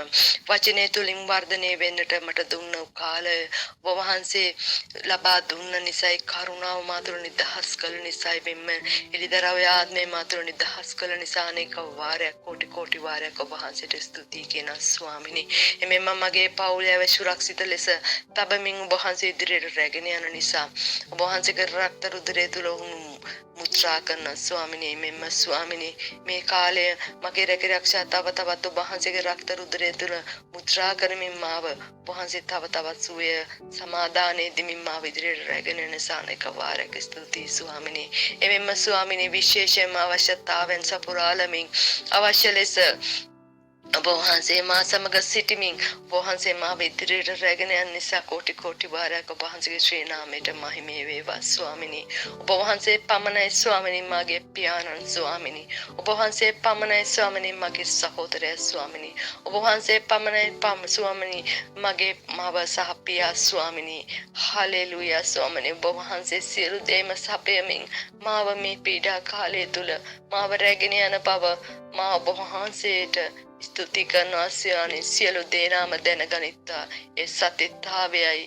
Speaker 7: වචනේ තුලින් වර්ධනය වෙන්නට මට දුන්න කාලය ඔබ වහන්සේ ලබා දුන්න නිසායි කරුණාව මාතුරු නිදහස් කළ නිසායි මෙන්න එලිදරව්‍ය ආත්මේ මාතුරු නිදහස් කළ නිසා අනේක වාරයක් कोटि वारයක් ඔබ වහන්සේට ස්තුතියි කියන ස්වාමිනී. එමෙන්න මගේ පවුලේ සුරක්ෂිත ලෙස තබමින් ඔබ වහන්සේ ඉදිරියට රැගෙන යන නිසා ඔබ වහන්සේගේ රක්ත රුධිරය තුල මුත්‍රා කරන ස්වාමිනී. මෙන්න ස්වාමිනී මේ කාලය මගේ රැකරක්ෂා තව තවත් ඔබ වහන්සේගේ රක්ත රුධිරය තුල මුත්‍රා කරමින් මාව ඔබ වහන්සේ තව තවත් සුවය සමාදානයේ දෙමින් මාව ඉදිරියට රැගෙන යන නිසා අනේක වාරයක් ස්තුතියි ස්වාමිනී. එමෙන්න ස්වාමිනී විශේෂයෙන්ම අවශ්‍යතාවෙන් සපුරාලමින් අවශ්‍ය ලෙස ඔබ වහන්සේ මා සමග සිටිමින් ඔබ වහන්සේ මාව ඉදිරියට රැගෙන යන නිසා කෝටි කෝටි වාරයක් ඔබ වහන්සේගේ ශ්‍රී නාමයට මහිමේ වේවා ස්වාමිනී. ඔබ වහන්සේ පමණයි ස්වාමිනී මාගේ පියාණන් ස්වාමිනී. ඔබ වහන්සේ පමණයි ස්වාමිනී මගේ සහෝදරයා ස්වාමිනී. ඔබ වහන්සේ පමණයි ස්වාමිනී මගේ මව සහ පියා ස්වාමිනී. හලෙලූයා ස්වාමිනී. ඔබ වහන්සේ සියලු දේම සපයමින් මාව මේ පීඩා කාලය තුල මාව රැගෙන යන බව මා ඔබ වහන්සේට ස්තුති කරනවා ස්වාමී. සියලු දේනාම දැනගනිත්තා. ඒ සත්‍යතාවයයි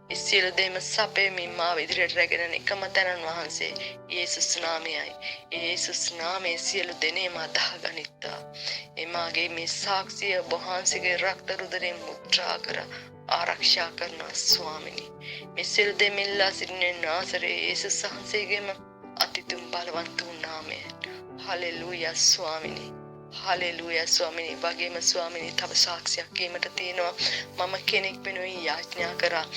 Speaker 7: ඒ සියලු දේම සපයමින් මාව ඉදිරියට රැගෙන යන එකම තැනන් වහන්සේ යේසුස් නාමයයි. යේසුස් නාමයේ සියලු දෙනේම අදහගනිත්තා. එමාගේ මේ සාක්ෂිය ඔබ වහන්සේගේ රක්ත රුධිරයෙන් මුද්‍රා කර ආරක්ෂා කරනවා ස්වාමිනී. මේ සියලු දෙමිල්ලා සිටින නාසරේ යේසුස් වහන්සේගේම අතිතුම් බලවන්ත වූ නාමයෙන්. හලෙලූයා ස්වාමිනී. හලෙලූයා ස්වාමිනී. වගේම ස්වාමිනී තව සාක්ෂියක් කීමට තියෙනවා. මම කෙනෙක් වෙනුවෙන් යාඥා කරා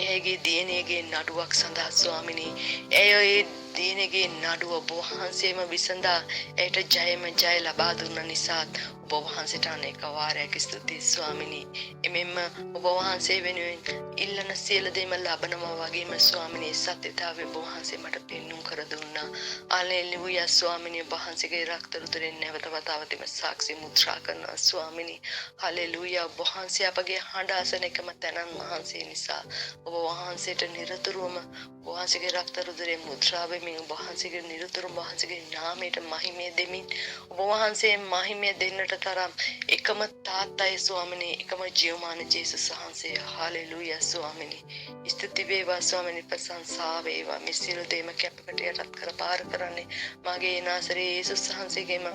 Speaker 7: එයගේ දියණියගේ නඩුවක් සඳහා ස්වාමිනී. ඒ දියණියගේ නඩුව ඔබ වහන්සේම විසඳා එයට ජයම ජය ලබා දුන්න නිසා ඔබ වහන්සේට අනේක වාරයක් ස්තුතියි ස්වාමිනී. එමෙන්න ඔබ වහන්සේ වෙනුවෙන් ඉල්ලන සියලු දේම ලබනවා වගේම ස්වාමිනී සත්‍යතාවය ඔබ වහන්සේ මට පෙන්눔 කර දුන්නා. හලෙලූයා ස්වාමිනී. ඔබ වහන්සේගේ රක්ත රුධිරෙන් නැවත වතාවටම සාක්ෂි මුද්‍රා කරනවා ස්වාමිනී. හලෙලූයා. ඔබ වහන්සේ අපගේ හඬ අසන එකම තැනන් වහන්සේ නිසා ඔබ වහන්සේට නිරතුරුවම ඔබ වහන්සේගේ රක්ත රුධිරෙන් මුද්‍රා වෙමින් ඔබ වහන්සේගේ නිරතුරුවම වහන්සේගේ නාමයට මහිමය දෙමින් ඔබ වහන්සේ මහිමය දෙන්නට තරම් එකම තාත්තයි ස්වාමිනී. එකම ජීවමාන ජේසුස් වහන්සේ. හලෙලූයා ස්වාමිනී. ස්තුති වේවා ස්වාමිනී. ප්‍රශංසා වේවා. මේ සියලු දේම කැපකට යටත් කර පාර කරන්නේ මාගේ නාසරේ යේසුස් වහන්සේගේම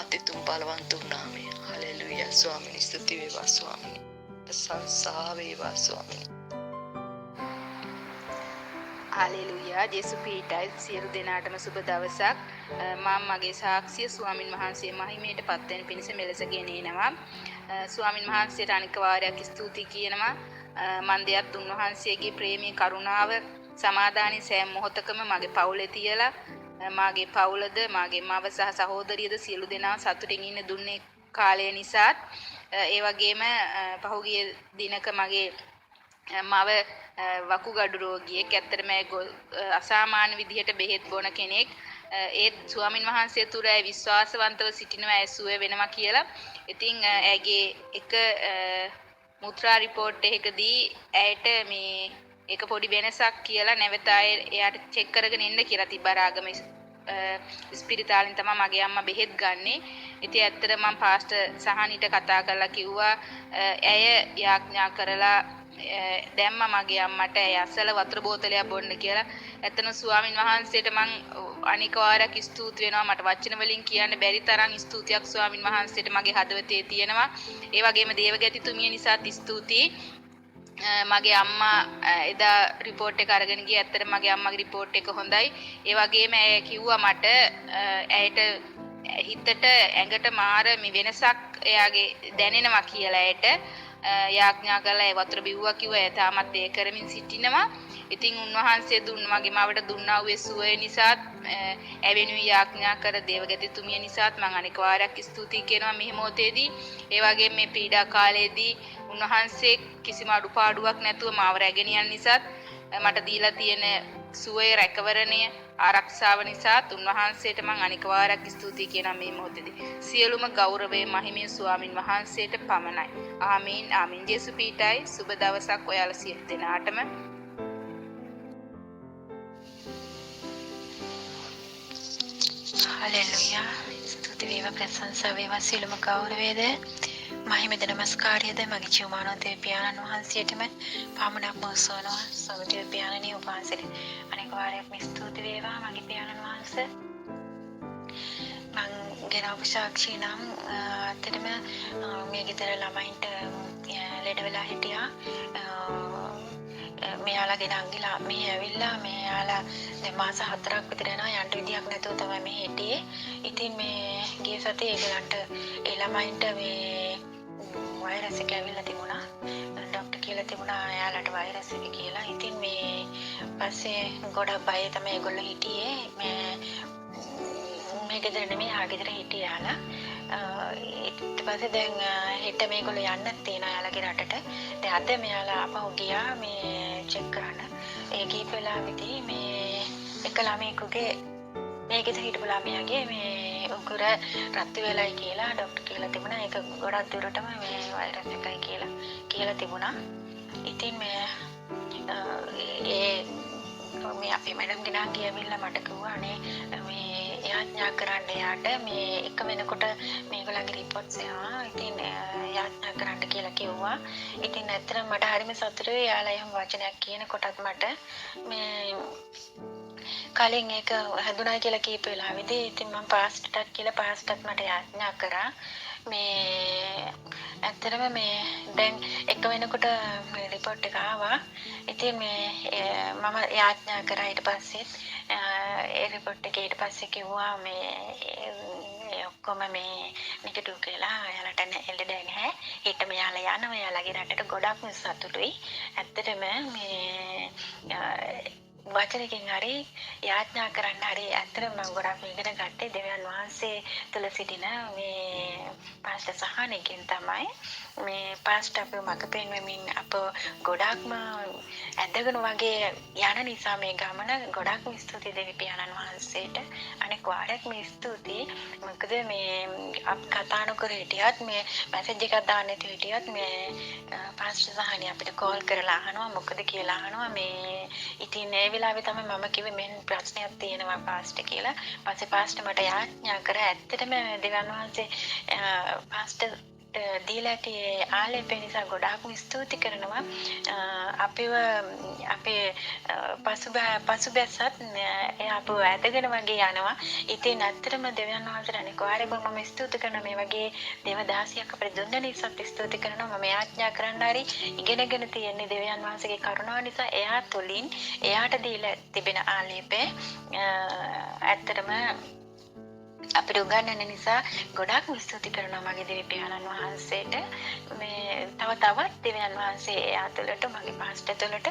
Speaker 7: අතිතුම් බලවන්ත වූ නාමය. හලෙලූයා ස්වාමිනී. ස්තුති වේවා ස්වාමිනී. ප්‍රශංසා වේවා ස්වාමිනී.
Speaker 8: හලෙලූයා. ජේසු පීඨයි. සියලු දෙනාටම සුබ දවසක්. මම මගේ සාක්ෂිය ස්වාමින් වහන්සේ මහිමයට පත් වෙන පිණිස මෙලෙස ගෙනෙනවා. ස්වාමින් වහන්සේට අනික වාරයක් ස්තුති කියනවා. මන් දෙයක් තුන් වහන්සේගේ ප්‍රේමී කරුණාව සමාදානයේ සෑම මොහොතකම මගේ පවුලේ තියලා මාගේ පවුලද මාගේ මව සහ සහෝදරියද සියලු දෙනා සතුටින් ඉන්න දුන්නේ කාලය නිසාත් ඒ වගේම පහුගිය දිනක මගේ මව වකුගඩු රෝගියෙක්. ඇත්තටම අසාමාන්‍ය විදිහට බෙහෙත් බොන කෙනෙක්. ඒ ස්වාමින් වහන්සේ තුර විශ්වාසවන්තව සිටිනවා ඇසුව වෙනවා කියලා. ඉතින් ඇගේ එක මුත්‍රා රිපෝට් එකකදී ඇයට මේ එක පොඩි වෙනසක් කියලා නැවත එයාට චෙක් කරගෙන ඉන්න කියලා තිබරාගම ස්පිරිතාලෙන් තමයි මගේ අම්මා බෙහෙත් ගන්නෙ. ඉතින් ඇත්තට මම පාස්ටර් සහනිට කතා කරලා කිව්වා ඇය යාඥා කරලා දැම්ම මගේ අම්මට ඇසල වතුර බෝතලයක් බොන්න කියලා. ඇත්තම ස්වාමින් වහන්සේට මං අනික වාරයක් ස්තුති වෙනවා. මට වචන වලින් කියන්න බැරි තරම් ස්තුතියක් ස්වාමින් වහන්සේට මගේ හදවතේ තියෙනවා. ඒ වගේම දේවගතිතුමිය නිසාත් ස්තුතියි. මගේ අම්මා එදා රිපෝට් එක අරගෙන ගියා. ඇත්තට මගේ අම්මගේ රිපෝට් එක හොඳයි. ඒ වගේම ඇය කිව්වා මට ඇයට හිතට ඇඟට මාර මේ වෙනසක් එයාගේ දැනෙනවා කියලා ඇයට යාඥා කළා. ඒ වතුර බිව්වා කිව්වා. එයා තාමත් ඒ කරමින් සිටිනවා. ඉතින් උන්වහන්සේ මගේ මාවට දුන්නා වූ සුවය නිසාත් ඇවෙනුයි යාඥා කර දේවගතිතුමිය නිසාත් මම අනික වාරයක් ස්තුති කරනවා මේ මොහොතේදී. ඒ වගේම මේ පීඩා කාලයේදී උන්වහන්සේ කිසිම අඩුපාඩුවක් නැතුව මාව රැගෙන යන නිසාත් මට දීලා තියෙන සුවය රැකවරණය ආරක්ෂාව නිසාත් උන්වහන්සේට මම අනික වාරයක් ස්තුති කරනවා මේ මොහොතේදී. සියලුම ගෞරවය මහිමේ ස්වාමින් වහන්සේට පමණයි. ආමීන් ආමීන්. ජේසු පීඨයි. සුබ දවසක් ඔයාලා සියලු දෙනාටම.
Speaker 9: හලෙලූයා. ස්තුති වේවා ප්‍රශංසා වේවා සියලුම ගෞරවයද මහිමද නමස්කාරයද මගේ ජීවමාන දෙවියන් වහන්සේටම පමණක්ම සෝනවා. සමගිය පියාණනි ඔබ වහන්සේට අනෙක් වාරයක් ස්තුති වේවා මගේ පියාණන් වහන්සේ. මං ගෙනාවු සාක්ෂි නම් අතටම මේ ගෙදර ළමයින්ට ලෙඩ වෙලා හිටියා. මෙයාලා ගෙනංගිලා මේ ඇවිල්ලා මෙයාලා දැන් මාස 4ක් විතර යනවා. යන්න විදියක් නැතුව තමයි මේ හිටියේ. ඉතින් මේ ගිය සතියේ ඒගොල්ලන්ට ඒ ළමයින්ට මේ වෛරස් එක ඇවිල්ලා තිබුණා. ડોක්ටර් කියලා තිබුණා එයාලට වෛරස් එක කියලා. ඉතින් මේ පස්සේ ගොඩක් බය තමයි ඒගොල්ලෝ හිටියේ. මේ මේ ගෙදර නෙමෙයි ආගෙදර හිටියාලා. ඊට පස්සේ දැන් හෙට මේගොල්ලෝ යන්නත් තියෙනවා යාළගේ රටට. දැන් අද මෙයාලා අපහු ගියා මේ චෙක් කරන්න. ඒ කීප වෙලාවෙදී මේ එක ළමයෙකුගේ මේ ගෙදර හිටපු ළමයාගේ මේ උකුර රත් වෙලයි කියලා ડોක්ටර් කියලා තිබුණා. ඒක ගොඩක් දුරටම මේ වෛරස් එකයි කියලා තිබුණා. ඉතින් මේ අපේ මැඩම් ගෙනා ගියවිල්ලා මට කිව්වා අනේ මේ යාඥා කරන්න යාට මේ එක වෙනකොට මේගොල්ලන්ගේ රිපෝට්ස් එනවා. ඉතින් යාඥා කරන්න කියලා කිව්වා. ඉතින් ඇත්තටම මට හරිම සතුටුයි. යාලා එහෙම වචනයක් කියනකොටත් මට මේ කලින් ඒක හඳුනා කියලා කීප වෙලාවෙදී ඉතින් මම පාස්ටර්ටත් කියලා පාස්ටර්ටත් මට යාඥා කරා. මේ ඇත්තටම මේ දැන් එක වෙනකොට මේ රිපෝට් එක ආවා. ඉතින් මේ මම යාඥා කරා ඊට පස්සේ ඒ රිපෝට් එක ඊට පස්සේ කිව්වා මේ ඔක්කොම මේ නෙගටිව් කියලා. එයාලට එල්ලෙන්නේ නැහැ. ඊට මෙයාලා යනවා. එයාලගේ රටට ගොඩක් සතුටුයි. ඇත්තටම මේ වචනකින් හරි යාඥා කරන්න හරි ඇත්තටම මම ගොඩක් ඉගෙන ගත්තේ දෙවියන් වහන්සේ තුල සිටින මේ පාස්ටර් සහනෙකින් තමයි. මේ පාස්ටර් අපේ මඟ පෙන්වමින් අප ගොඩක්ම ඇදගෙන වගේ යන නිසා මේ ගමන ගොඩක්ම ස්තුතියි දෙවි පියාණන් වහන්සේට. අනෙක් වාරයක් මේ ස්තුතියි. මොකද මේ අප කතා නොකර හිටියත් මේ මැසේජ් එකක් දාන්න නැති හිටියත් මේ පාස්ටර් සහනේ අපිට කෝල් කරලා අහනවා මොකද කියලා අහනවා. මේ ඉතින් ඒ වෙලාවේ තමයි මම කිව්වේ මෙන්න ප්‍රශ්නයක් තියෙනවා පාස්ටර් කියලා. පස්සේ පාස්ටර් මට යාඥා කරා ඇත්තටම දෙවියන් වහන්සේ පාස්ටර් දීලා tie ආලේපේ නිසා ගොඩාක්ම ස්තුති කරනවා. අපේ පසුබැසත් අපව ඇදගෙන වගේ යනවා. ඉතින් ඇත්තටම දෙවියන් වහන්සේට අනික වාරයක් මම ස්තුති කරනවා. මේ වගේ දේවදාසියක් අපිට දුන්න නිසා ස්තුති කරනවා. මම යාඥා කරන්න හරි ඉගෙනගෙන තියෙන්නේ දෙවියන් වහන්සේගේ කරුණාව නිසා. එයා තුලින් එයාට දීලා තිබෙන ආලේපේ ඇත්තටම අපිට උගන්වන්න නිසා ගොඩක් ස්තුති කරනවා මගේ දෙවි පියාණන් වහන්සේට. මේ තවත් දෙවියන් වහන්සේ එයා තුළට මගේ පාස්ටර් තුළට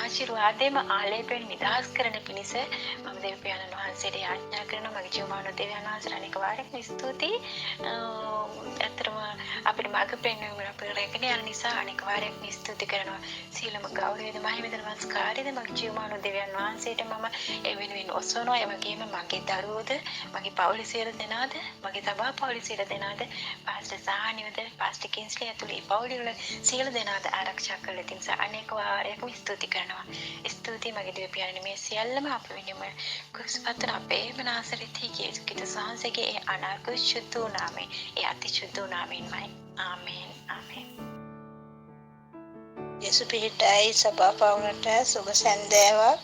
Speaker 9: ආශිර්වාදෙම ආලේපෙන් නිදහස් කරන පිණිස මම දෙවි පියාණන් වහන්සේට යාඥා කරනවා. මගේ ජීවමාන දෙවියන් වහන්සේට අනික වාරයක් ස්තුතියි. ඇත්තටම අපිට මඟ පෙන්වීම අපේ රැකගෙන යන නිසා අනික වාරයක් ස්තුති කරනවා. සීලම ගෞරවයද මහිමද නමස්කාරයද මගේ ජීවමාන දෙවියන් වහන්සේට මම ඒ වෙනුවෙන් ඔසවනවා. ඒ වගේම මගේ දරුවෝද මගේ පවුලේ සියලු දෙනාද මගේ තබා පවුලේ සියලු දෙනාද පාස්ටර් සාහනිවද පාස්ටර් කින්ස්ලි ඇතුළේ පවුලේ වල සියලු දෙනාද ආරක්ෂා කරලා තින් අනේක වාරයක්ම ස්තුති කරනවා. ස්තුතියි මගේ දෙවියන් පියාණන් මේ සියල්ලම අප වෙනුම කුරුසපතන අපේම නාසරිතී යේසුස් ක්‍රිස්තුස් වහන්සේගේ ඒ අනාගත සුදු නාමයෙන් ඒ අති සුදු නාමයෙන්මයි. ආමේන් ආමේන්.
Speaker 5: යේසු පිහිටයි සභා පවුලට සුබ සැන්දෑවක්.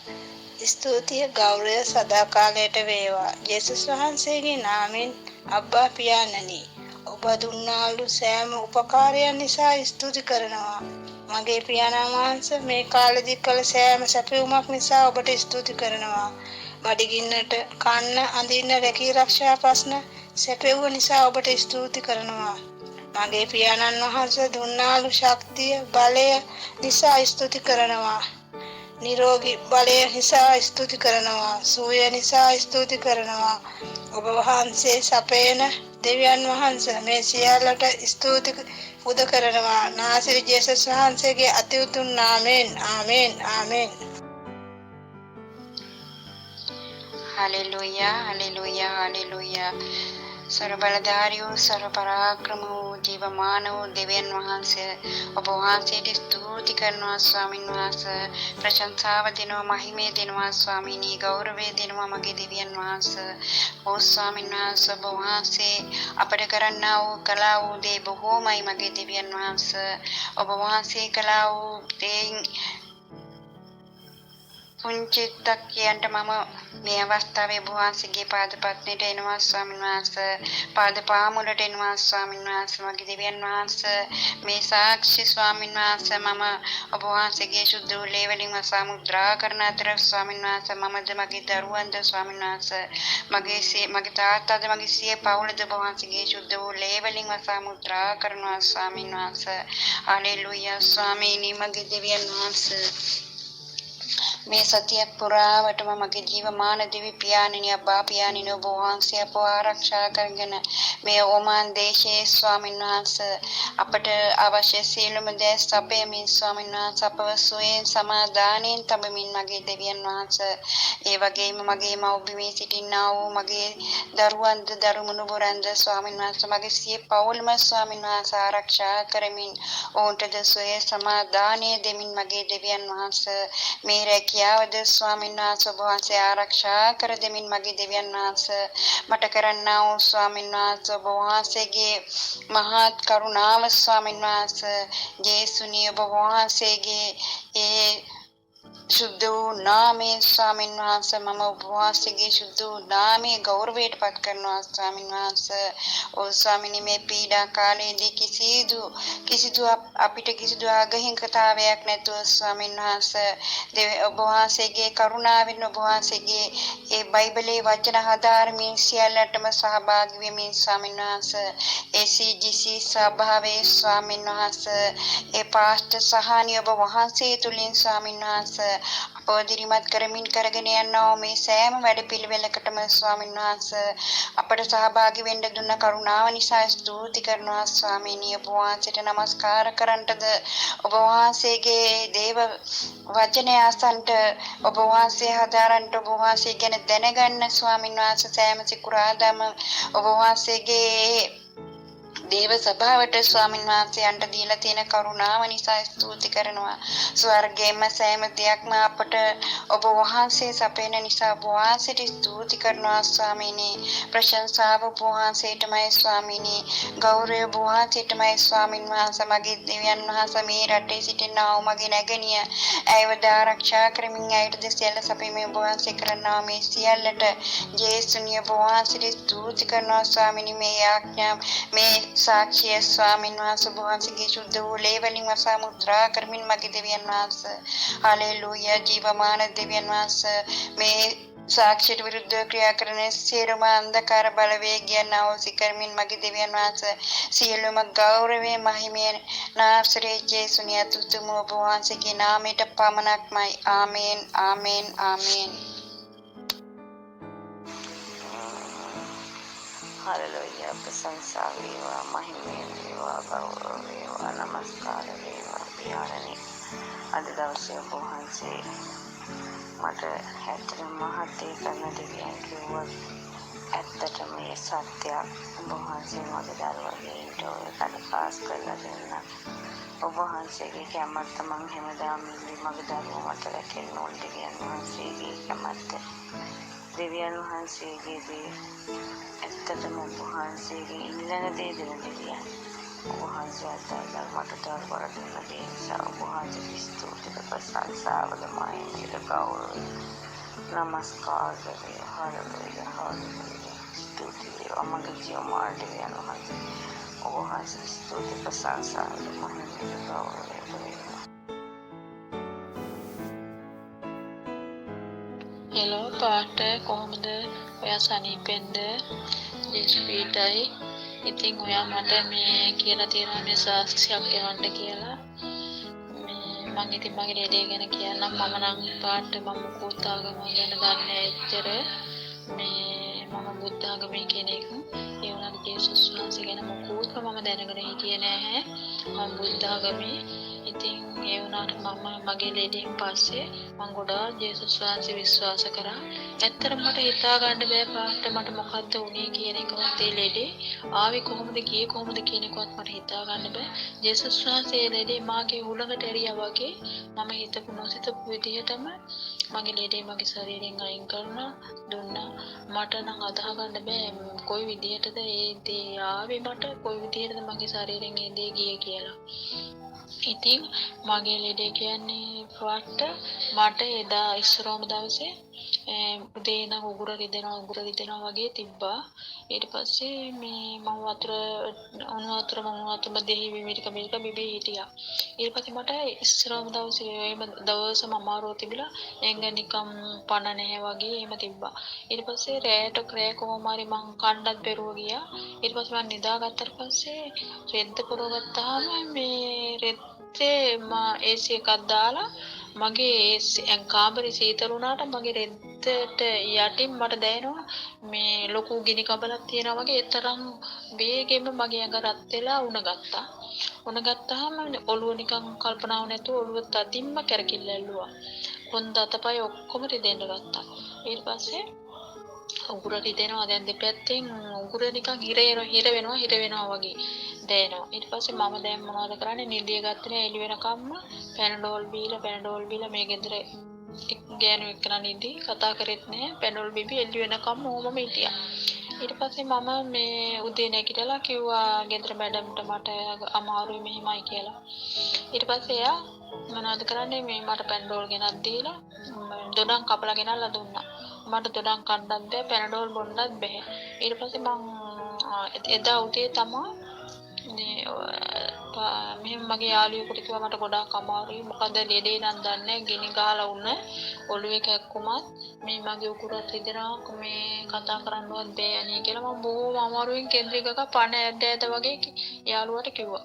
Speaker 5: ස්තුතිය ගෞරවය සදාකාලයට වේවා. යේසුස් වහන්සේගේ නාමයෙන් අබ්බා පියාණනි ඔබ දුන්නාලු සෑම උපකාරයන් නිසා ස්තුති කරනවා. මගේ පියාණන් වහන්සේ මේ කාලෙදි කළ සෑම සැපයුමක් නිසා ඔබට ස්තුති කරනවා. බඩගින්නට කන්න අඳින්න රැකී ආරක්ෂා ප්‍රශ්න සැපයුව නිසා ඔබට ස්තුති කරනවා. මගේ පියාණන් වහන්සේ දුන්නාලු ශක්තිය බලය නිසා ස්තුති කරනවා. නිරෝගී බලය නිසා ස්තුති කරනවා. සුවය නිසා ස්තුති කරනවා. ඔබ වහන්සේ සපේන දෙවියන් වහන්සේ මේ සියල්ලට ස්තුති පුද කරනවා. නාසරි ජේසුස් වහන්සේගේ අති උතුම් නාමයෙන් ආමේන් ආමේන්.
Speaker 10: हालेलुया हालेलुया हालेलुया. सर्वबलधारियों सर्वपराक्रमों जीवमानों देवेन वහන්සේ ඔබ වහන්සේට ස්තුති කරනවා ස්වාමින් වහන්සේ. ප්‍රශංසාව දෙනවා මහිමේ දෙනවා ස්වාමීනි ගෞරවය දෙනවා මගේ දෙවියන් වහන්සේ. ඕ ස්වාමින් වහන්සේ ඔබ වහන්සේ අපට කරන්නා වූ කළා වූ දේ බොහෝමයි මගේ දෙවියන් වහන්සේ. ඔබ වහන්සේ කළා වූ දේ පුංචිත්තක් කියන්ට මම මේ අවස්ථාවේ වහන්සේගේ පාදපත්නයට එනවා ස්වාමීන් වහන්සේ. පාද පාමුලට එනවා ස්වාමීන් වහන්සේ මගේ දෙවියන් වහන්සේ. මේ සාක්ෂි ස්වාමීන් වහන්සේ මම ඔබ වහන්සේගේ සුද්ධ වූ ලේ වලින් සමුද්‍රා කරන අතර ස්වාමීන් වහන්සේ මමද මගේ දරුවන්ද ස්වාමීන් වහන්සේ මගේ තාත්තාද මගේ සිය පවුලද ඔබ වහන්සේගේ සුද්ධ වූ ලේ වලින් සමුද්‍රා කරනවා ස්වාමීන් වහන්සේ. හalleluya ස්වාමීනි මගේ දෙවියන් වහන්සේ. මේ සතිය පුරාවටම මගේ ජීවමාන දෙවි පියාණෙනි අබ්බා පියාණෙනි ඔබ වහන්සේ අපව ආරක්ෂා කරගෙන මේ ඕමාන් දේශයේ ස්වාමීන් වහන්සේ අපට අවශ්‍ය සියලුම දේ සපයමින් ස්වාමීන් වහන්සේ අපව සුවයෙන් සමාදානයෙන් තබමින් මගේ දෙවියන් වහන්සේ ඒ වගේම මගේ මව්බිමේ සිටිනා වූ මගේ දරුවන්ද දරුමුණුබුරන්ද ස්වාමීන් වහන්සේ මගේ සිය පවුලම ස්වාමීන් වහන්සේ ආරක්ෂා කරමින් ඔවුන්ටද සුවය සමාදානය දෙමින් මගේ දෙවියන් වහන්සේ මේ රැකියාවද ස්වාමීන් වහන්සේ ඔබ වහන්සේ ආරක්ෂා කර දෙමින් මගේ දෙවියන් වහන්සේ මට කරන්නා වූ ස්වාමීන් වහන්සේ ඔබ වහන්සේගේ මහත් කරුණාව ස්වාමීන් වහන්සේ ජේසුනි ඔබ වහන්සේගේ ඒ शुद्ध नामे स्वामी वහන්සේ මම ඔබ වහන්සේගේ සුදු නාමයේ ගෞරවයට පත් කරනවා ස්වාමීන් වහන්සේ. ඔව් ස්වාමිනී මේ පීඩා කාලයේදී කිසිදු අපිට කිසිදු අගහිංකතාවයක් නැතුව ස්වාමීන් වහන්සේ ඔබ වහන්සේගේ කරුණාවෙන් ඔබ වහන්සේගේ ඒ බයිබලයේ වචන හදාරමින් සියල්ලටම සහභාගී වෙමින් ස්වාමීන් වහන්සේ ඒ CGC සභාවේ ස්වාමීන් වහන්සේ ඒ පාස්ටර් සහානි ඔබ වහන්සේ තුලින් ස්වාමීන් වහන්සේ අපෝදිරිමත් කරමින් කරගෙන යනවා මේ සෑම වැඩපිළිවෙලකටම ස්වාමීන් වහන්සේ අපට සහභාගී වෙන්න දුන්න කරුණාව නිසා ස්තුති කරනවා ස්වාමීනි. ඔබ වහන්සේට නමස්කාර කරන්නටද ඔබ වහන්සේගේ දේව වචනය අසන්ට ඔබ වහන්සේ හදාරන්ට ඔබ වහන්සේ ගැන දැනගන්න ස්වාමීන් වහන්සේ සෑම සිකුරාදාම ඔබ වහන්සේගේ දේව සභාවට ස්වාමීන් වහන්සේයන්ට දීලා තියෙන කරුණාව නිසා ස්තුති කරනවා. ස්වර්ගයේම සෑම දෙයක්ම අපට ඔබ වහන්සේ සපයන නිසා ඔබ වහන්සේට ස්තුති කරනවා ස්වාමීනි. ප්‍රශංසාව ඔබ වහන්සේටමයි ස්වාමීනි. ගෞරවය ඔබ වහන්සේටමයි ස්වාමීන් වහන්සේ. මගේ දෙවියන් වහන්සේ මේ රටේ සිටිනා වූ මගේ නැගණිය ඇයව ආරක්ෂා කරමින් ඇයට සියල්ල සපයමින් ඔබ වහන්සේ කරනවා මේ සියල්ලට ජේසුනි ඔබ වහන්සේට ස්තුති කරනවා ස්වාමීනි. මේ ආඥා මේ साक्षी स्वामीन वහන්සේ ඔබ වහන්සේගේ සුද්ධ වූ ලේවලින් වසා මුද්‍රා කරමින් මගේ දෙවියන් වහන්සේ හලෙලූයා ජීවමාන දෙවියන් වහන්සේ මේ සාක්ෂියට විරුද්ධව ක්‍රියා කරන සියලුම අන්ධකාර බලවේගයන් අවසි කරමින් මගේ දෙවියන් වහන්සේ සියලුම ගෞරවයේ මහිමයෙන් නාසරේ ජේසුනි අතුතුම ඔබ වහන්සේගේ නාමයට පමණක්මයි. ආමේන් ආමේන් ආමේන්.
Speaker 11: Hallelujah, ප්‍රශංසා වේවා, මහිමය වේවා, ගෞරව වේවා, නමස්කාර වේවා පියාණනි. අද දවසේ ඔබ වහන්සේ මට ඇත්තටම මහත්ය කරන දෙවියන් කිව්වොත් ඇත්තටම මේ සත්‍යයක් ඔබ වහන්සේ මගේ දරුවන්ට ඔය කඩපාස් කරලා දෙන්න. ඔබ වහන්සේගේ කැමැත්ත මං හැමදාම ඉල්ලි මගේ දරුවෝ මට රැකෙන්න ඕන දෙවියන් වහන්සේගේ කැමැත්ත. දෙවියන් වහන්සේගේ දේ ඇත්තටම ඔබ වහන්සේගේ ඉල්ලන දේ දෙන දෙවියන්. ඔබ වහන්සේ අතල්ලා මට දරුවර දෙන්න දේ නිසා ඔබ වහන්සේ ස්තුතික ප්‍රශංසාවද මහිමයට ගෞරවය නමස්කාර වේවා. හල්ලෙලූයා හල්ලෙලූයා. ස්තුති වේවා මගේ ජීවමාන දෙවියන් වහන්සේ. ඔබ වහන්සේ ස්තුති ප්‍රශංසාවද මහිමයට ගෞරවය වේවා.
Speaker 6: හෙලෝ පාට කොහොමද ඔයා සනීපෙන්ද? ජේස්පීටයි. ඉතින් ඔයා මට මේ කියලා තියෙනවා මේ සාක්ෂියක් එවන්න කියලා. මම ඉතින් මගේ ලේඩේ ගැන කියන්නම්. මම නම් පාට මම කෝතාගම ගැන දන්නේ ඇත්තට මේ මම බුද්ධ ආගමේ කෙනෙක්. ඒ වුණාට ජේසුස් වහන්සේ ගැන මොකෝත් මම දැනගෙන හිටියේ නැහැ. මම බුද්ධ ආගමේ ඉතින් ඒ වුණාට මම මගේ ලේඩෙන් පස්සේ මම ගොඩාක් ජේසුස් වහන්සේ විශ්වාස කරා. ඇත්තටම මට හිතා ගන්න බෑ පාට මට මොකද්ද වුනේ කියන එකවත් ඒ ලේඩේ ආවේ කොහොමද ගියේ කොහොමද කියන එකවත් මට හිතා ගන්න බෑ. ජේසුස් වහන්සේ ලේඩේ මාගේ උලඟට ඇරියා වගේ මම හිතපු නොසිතපු විදිහටම මගේ ලේඩේ මගේ ශරීරයෙන් අයින් කරලා දුන්නා. මට නම් අදහ ගන්න බෑ කොයි විදිහටද ඒ දේ ආවේ මට කොයි විදිහටද මගේ ශරීරයෙන් ඒ දේ ගියේ කියලා. ඉතින් මගේ ලෙඩේ කියන්නේ පාට මට එදා ඉස්සරෝම දවසේ උදේ ඉඳන් උගුර රිදෙනවා වගේ තිබ්බා. ඊට පස්සේ මේ මම වතුර දෙහි විමිරික බිබී හිටියා. ඊට පස්සේ මට ඉස්සරෝම දවසේ අමාරුව තිබිලා එංග නිකම් පණ නැහැ වගේ එහෙම තිබ්බා. ඊට පස්සේ රැයට කොහොම හරි මං කණ්ඩත් බෙරුව ගියා. ඊට පස්සේ මම නිදාගත්තට පස්සේ රෙද්ද පුරව ගත්තාම මේ රෙද්දේ AC එකක් දාලා මගේ කාමරේ සීතල වුණාට මගේ රෙද්දට යටින් මට දැනෙනවා මේ ලොකු ගිනි කබලක් තියෙනවා වගේ. ඒ තරම් වේගෙම මගේ ඇඟ රත් වෙලා උණ ගත්තා. උණ ගත්තාම ඔළුව නිකන් කල්පනාව නැතුව ඔළුව තදින්ම කැරකිල්ල ඇල්ලුවා. කොන්ද අතපය ඔක්කොම රිදෙන්න ගත්තා. ඊට පස්සේ උගුර රිදෙනවා. දැන් දෙපැත්තෙන් උගුර නිකන් හිර වෙනවා වගේ දැනෙනවා. ඊට පස්සේ මම දැන් මොනවද කරන්නේ? නිදිය ගත්තේ එළි වෙනකම්ම පැනඩෝල් බීලා මේ ගෙදර ගෑනු එක්කන නිදි කතා කරෙත් නැහැ. පැනඩෝල් බීබි එළි වෙනකම්ම ඕමම හිටියා. ඊට පස්සේ මම මේ උදේ නැගිටලා කිව්වා ගෙදර මැඩම්ට මට අමාරුයි මෙහෙමයි කියලා. ඊට පස්සේ එයා මොනවද කරන්නේ? මේ මට පැනඩෝල් ගෙනත් දීලා දොඩම් කපලා ගෙනල්ලා දුන්නා. මට දොඩම් කන්නත් බෑ, පැනඩෝල් බොන්නත් බෑ. ඊට පස්සේ මං එදා උදේ තමයි මෙහෙම මගේ යාළුවෙකුට කිව්වා මට ගොඩාක් අමාරුයි. මොකද ලෙඩේ නම් දන්නේ ගිනි ගහලා උන්න ඔළුවේ කැක්කුමත් මේ මගේ උකුරත් රිදෙනවා මේ කතා කරන්නවත් බෑ අනේ කියලා මම බොහොම අමාරුවෙන් කේන්ද්‍රිකක පණ ඇද්ද වගේ යාළුවාට කිව්වා.